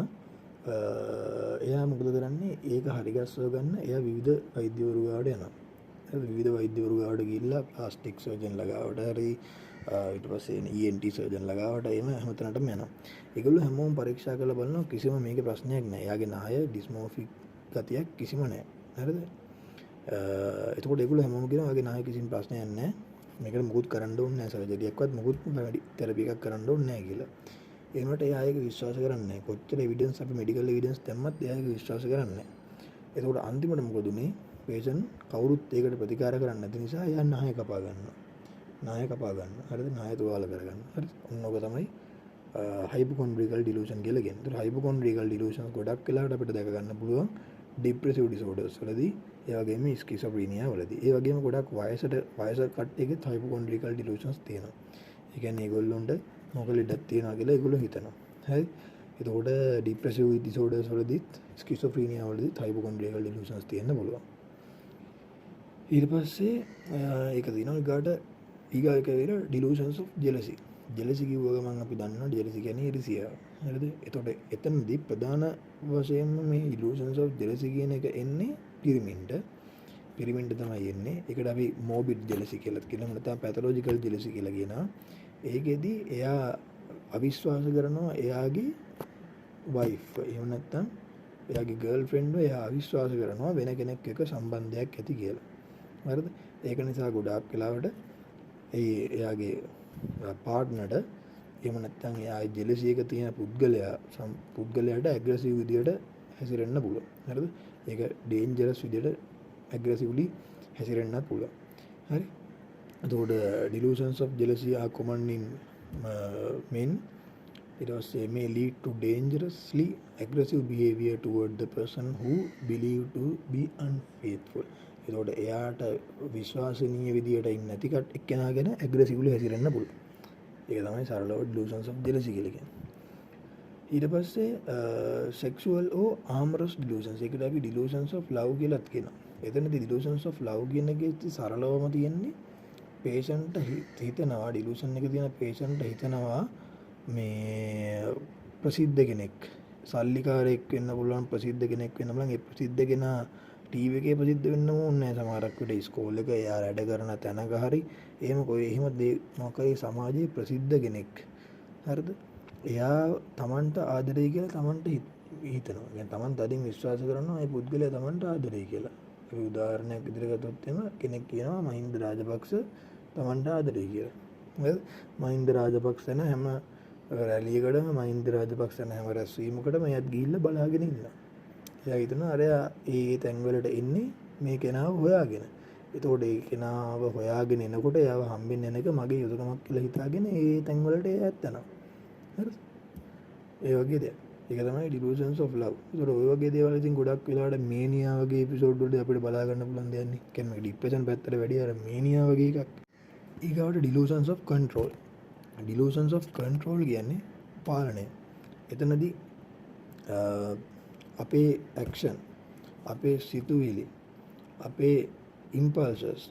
එයා මොකද කරන්නේ? ඒක හරි ගස්සව ගන්න එයා විවිධ වෛද්‍යවරු ගාවට යනවා. හරිද? විවිධ වෛද්‍යවරු ගාවට ගිහිල්ලා ප්ලාස්ටික් සර්ජන් ළඟාවට හරි ඊට පස්සේ ENT සර්ජන් ළඟාවට එහෙම හැමතැනටම යනවා. ඒගොල්ලෝ හැමෝම පරීක්ෂා කරලා බලනවා කිසිම මේකේ ප්‍රශ්නයක් නැහැ. එයාගේ නාය dysmorphic ගතියක් කිසිම නැහැ. හරිද? එතකොට ඒගොල්ලෝ හැමෝම කියනවා ඔයගේ නාය කිසිම ප්‍රශ්නයක් නැහැ. මේකට මුකුත් කරන්න ඕනේ නැහැ. සර්ජරියක්වත් මුකුත් තෙරපි එකක් කරන්න ඕනේ නැහැ කියලා. ඒ වුණාට එයා ඒක විශ්වාස කරන්නේ නැහැ. කොච්චර එවිඩන්ස් අපි මෙඩිකල් එවිඩන්ස් දැම්මත් එයා ඒක විශ්වාස කරන්නේ නැහැ. එතකොට අන්තිමට මොකද උනේ? patient කවුරුත් ඒකට ප්‍රතිකාර කරන්නේ නැති නිසා එයා නාය කපා ගන්නවා. නාය කපා ගන්නවා. හරිද? නාය තුවාල කරගන්නවා. හරිද? ඔන්නෝක තමයි hypochondriacal delusion කියලා කියන්නේ. ඒතර hypochondriacal delusions ගොඩක් වෙලාවට අපිට දැක ගන්න පුළුවන් depressive disorders වලදී, ඒ වගේම schizophrenia වලදී. ඒ වගේම ගොඩක් වයස කට්ටියකෙත් hypochondriacal delusions තියෙනවා. ඒ කියන්නේ ඒගොල්ලොන්ට මොකක් ලෙඩක් තියෙනවා කියලා ඒගොල්ලෝ හිතනවා. හරි. එතකොට ડિප්‍රෙසිව් ඩිසෝඩර්ස් වලදීත් ස්කිසොෆ්‍රීනියා වලදීත් හයිපොකොන්ඩ්‍රියල් ඩිලූෂන්ස් තියෙන්න පුළුවන්. ඊට පස්සේ ඒක තියෙනවා ඊගාට ඊගා එක වෙන ඩිලූෂන්ස් ඔෆ් ජෙලසි. ජෙලසි කිව්ව ගමන් අපි දන්නවා ජෙලසි කියන්නේ ඉරිසියාව. හරිද? එතකොට එතනදී ප්‍රධාන වශයෙන්ම මේ ඩිලූෂන්ස් ඔෆ් ජෙලසි කියන එක එන්නේ පිරිමින්ට තමයි එන්නේ. ඒකට අපි මෝබිඩ් ජෙලසි කියලා කියනවා. නැත්නම් පැතොලොජිකල් ජෙලසි කියලා කියනවා. ඒකෙදි එයා අවිශ්වාස කරනවා එයාගේ වයිෆ් එහෙම නැත්නම් එයාගේ ගර්ල්ෆ්‍රෙන්ඩ්ව එයා අවිශ්වාස කරනවා වෙන කෙනෙක් එක්ක සම්බන්ධයක් ඇති කියලා. හරිද? ඒක නිසා ගොඩාක් වෙලාවට එයාගේ පාර්ට්නර්ට එහෙම නැත්නම් එයාගේ ජෙලසි එක තියෙන පුද්ගලයාට ඇග්‍රෙසිව් විදියට හැසිරෙන්න පුළුවන්. හරිද? ඒක ඩේන්ජරස් විදියට ඇග්‍රෙසිව්ලි හැසිරෙන්නත් පුළුවන්. හරි? එතකොට delusions of jealousy are common in men. It may lead to dangerously aggressive behavior toward the person who believed to be unfaithful. එතකොට එයාට විශ්වාසනීය විදියට ඉන්නේ නැති එක්කෙනා ගැන ඇග්‍රෙසිව්ලි හැසිරෙන්න පුළුවන්. ඒක තමයි සරලව delusions of jealousy කියලා කියන්නේ. ඊට පස්සේ sexual or amorous delusions. ඒකට අපි delusions of love කියලාත් කියනවා. එතනදී delusions of love කියන එකේ සරලවම තියෙන්නේ patient හිතනවා delusion එක තියෙන patient හිතනවා මේ ප්‍රසිද්ධ කෙනෙක් සල්ලිකාරයෙක් වෙන්න පුළුවන් ප්‍රසිද්ධ කෙනෙක් වෙන්න පුළුවන් ඒ ප්‍රසිද්ධ කෙනා ටීවී එකේ ප්‍රසිද්ධ වෙන්න ඕනේ නැහැ සමහරක් විට ඉස්කෝල එක එයා වැඩ කරන තැනක හරි එහෙම මොකයි සමාජයේ ප්‍රසිද්ධ කෙනෙක් හරිද එයා Tamanට ආදරේ කියලා Tamanට හිතනවා يعني Taman තදින් විශ්වාස කරනවා මේ පුද්ගලයා Tamanට ආදරේ කියලා ඒ උදාහරණයක් විදිහට ගත්තොත් එම කෙනෙක් කියනවා මහින්ද රාජපක්ෂ Tamanට ආදරේ කියලා හරිද මහින්ද රාජපක්ෂ යන හැම රැලියකටම මහින්ද රාජපක්ෂ යන හැම රැස්වීමකටම එයාත් ගිහිල්ලා බලාගෙන ඉන්නවා එයා හිතනවා අරයා ඒ තැන්වලට එන්නේ මේ කෙනාව හොයාගෙන එතකොට ඒ කෙනාව හොයාගෙන එනකොට එයාව හම්බෙන්න එන එක මගේ යුතුයකමක් කියලා හිතාගෙන ඒ තැන්වලට එයාත් යනවා හරිද ඒ වගේ දෙයක් ඒක තමයි delusions of love. ඒතකොට ඔය වගේ දේවල් ඉතින් ගොඩක් වෙලාවට මේනියා වගේ එපිසෝඩ් වලදී අපිට බලා ගන්න පුළුවන් දෙයක් නේ. කියන්නේ ડિප්‍රෙෂන් පැත්තට වැඩි අර මේනියා වගේ එකක්. ඊගාවට delusions of control. delusions of control කියන්නේ පාලනය. එතනදී අපේ action, අපේ සිතුවිලි, අපේ impulses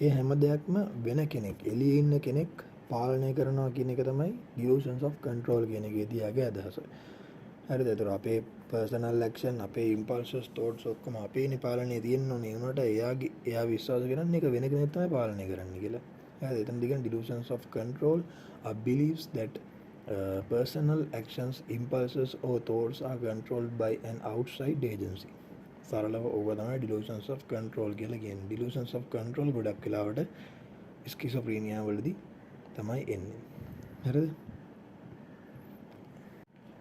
ඒ හැම දෙයක්ම වෙන කෙනෙක්, එළියේ ඉන්න කෙනෙක් පාලනය කරනවා කියන එක තමයි delusions of control කියන එකේදී ආගේ අදහස. හරිද? ඒතර අපේ personal action, අපේ impulses, thoughts ඔක්කොම අපේනේ පාලනයේ තියෙන්න ඕනේ. ඒ වුණාට එයා විශ්වාස කරන්නේ ඒක වෙන කෙනෙක් තමයි පාලනය කරන්නේ කියලා. හරිද? එතනදී කියන්නේ delusions of control are beliefs that personal actions, impulses or thoughts are controlled by an outside agency. සරලව ඕක තමයි delusions of control කියලා කියන්නේ. delusions of control ගොඩක් වෙලාවට ස්කිසොෆ්‍රීනියා වලදී තමයි එන්නේ. හරිද?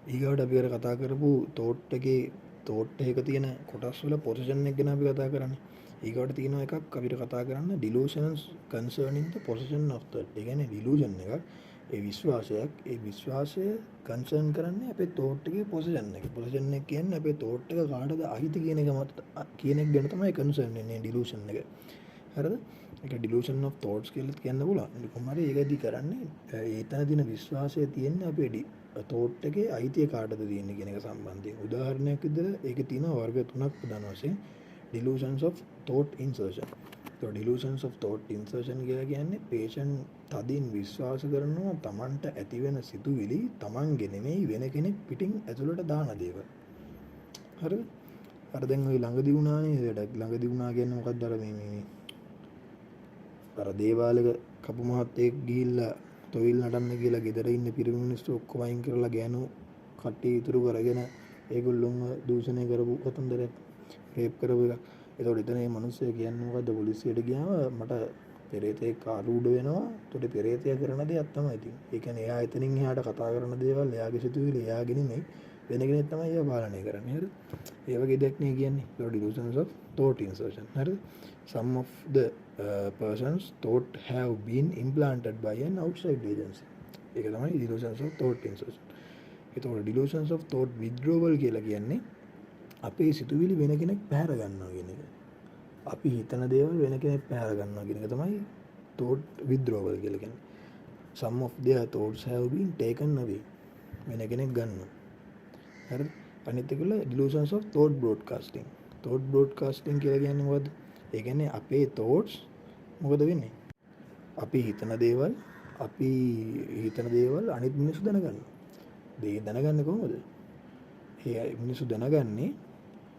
ඊගොඩ අපි අර කතා කරපු thought එකක තියෙන කොටස් වල position එක ගැන අපි කතා කරන්නේ. ඊගොඩ තියෙන එකක් අපිට කතා කරන්න delusions concerning the position of thought. ඒ කියන්නේ delusion එකක් ඒ විශ්වාසය concern කරන්නේ අපේ thought එකේ position එක. position එක කියන්නේ අපේ thought එක කාටද අයිති කියන එක ගැන තමයි concern වෙන්නේ delusion එක. හරිද? ඒක delusion of thoughts කියලා කියන්න පුළුවන්. කොහොම හරි ඒකදී කරන්නේ ඒතන දින විශ්වාසය තියෙන්නේ අපේ thought එකේ අයිතිය කාටද තියෙන්නේ කියන එක සම්බන්ධයෙන්. උදාහරණයක් විදිහට ඒකේ තියෙන වර්ග තුනක් ප්‍රධාන වශයෙන් delusions of thought insertion. So delusions of thought insertion කියලා කියන්නේ patient තදින් විශ්වාස කරනවා Tamanට ඇති වෙන සිතුවිලි Tamange නෙමෙයි වෙන කෙනෙක් පිටින් ඇතුළට දාන දේවල්. හරිද? අර දැන් ওই ළඟදී වුණානේ වැඩක්. ළඟදී වුණා කියන්නේ මොකක්ද අර මේ අර දේවාලක කපු මහත්තයෙක් ගිහිල්ලා තොවිල් නටන්න කියලා ගෙදර ඉන්න පිරිමි මිනිස්සු ඔක්කොම අයින් කරලා ගෑනු කට්ටිය ඉතුරු කරගෙන ඒගොල්ලොන්ව දූෂණය කරපු කතන්දරයක් රේප් කරපු එක. ඒතකොට එතන මේ මිනිස්සු කියන්නේ මොකද්ද පොලිසියට ගියාම මට පෙරේතෙක් ආරූඪ වෙනවා. ඒතකොට පෙරේතයා කරන දේක් තමයි ඉතින්. ඒ කියන්නේ එයා එතනින් එහාට කතා කරන දේවල් එයාගේ සිතුවිලි එයාගේ නෙමෙයි වෙන කෙනෙක් තමයි එයා පාලනය කරන්නේ. හරිද? ඒ වගේ දෙයක් නේ කියන්නේ delusions of thought insertion. හරිද? Some of the person's thought have been implanted by an outside agency. ඒක තමයි delusions of thought insertion. ඒතකොට delusions of thought withdrawal කියලා කියන්නේ අපේ සිතුවිලි වෙන කෙනෙක් පැහැර ගන්නවා කියන එක. අපි හිතන දේවල් වෙන කෙනෙක් පැහැර ගන්නවා කියන එක තමයි thought withdrawal කියලා කියන්නේ. some of their thoughts have been taken away වෙන කෙනෙක් ගන්න. හරිද? අනිත් එක delusions of thought broadcasting. thought broadcasting කියලා කියන්නේ මොකද්ද? ඒ කියන්නේ අපේ thoughts මොකද වෙන්නේ? අපි හිතන දේවල් අනිත් මිනිස්සු දැනගන්නවා. ඒ දැනගන්නේ කොහොමද? ඒ මිනිස්සු දැනගන්නේ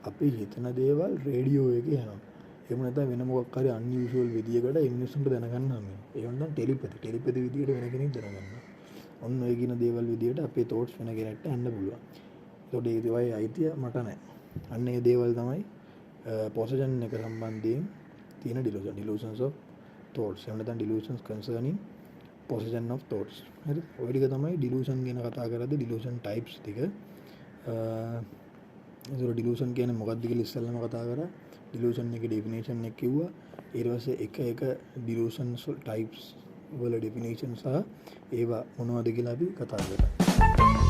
අපි හිතන දේවල් රේඩියෝ එකේ යනවා. එහෙම නැත්නම් වෙන මොකක් හරි අන්යුෂුවල් විදියකට ඒ මිනිස්සුන්ට දැනගන්න හැම. ඒ වුණා ටෙලිපති විදියට වෙන කෙනෙක් දැනගන්නවා. ඔන්න ඔය කියන දේවල් විදියට අපේ thoughts වෙන කෙනෙක්ට යන්න පුළුවන්. ඒකට ඒ දේවල් අයිතිය මට නැහැ. අන්න ඒ දේවල් තමයි possession එක සම්බන්ධයෙන් තියෙන delusions of thoughts. එහෙම නැත්නම් delusions concerning possession of thoughts. හරි? ඔය ටික තමයි delusion ගැන කතා කරද්දී delusion types ටික. ඒක delusion කියන්නේ මොකක්ද කියලා ඉස්සෙල්ලාම කතා කරා. delusion එකේ definition එක කිව්වා. ඊට පස්සේ එක delusions types වල definition සහ ඒවා මොනවද කියලා අපි කතා කරා.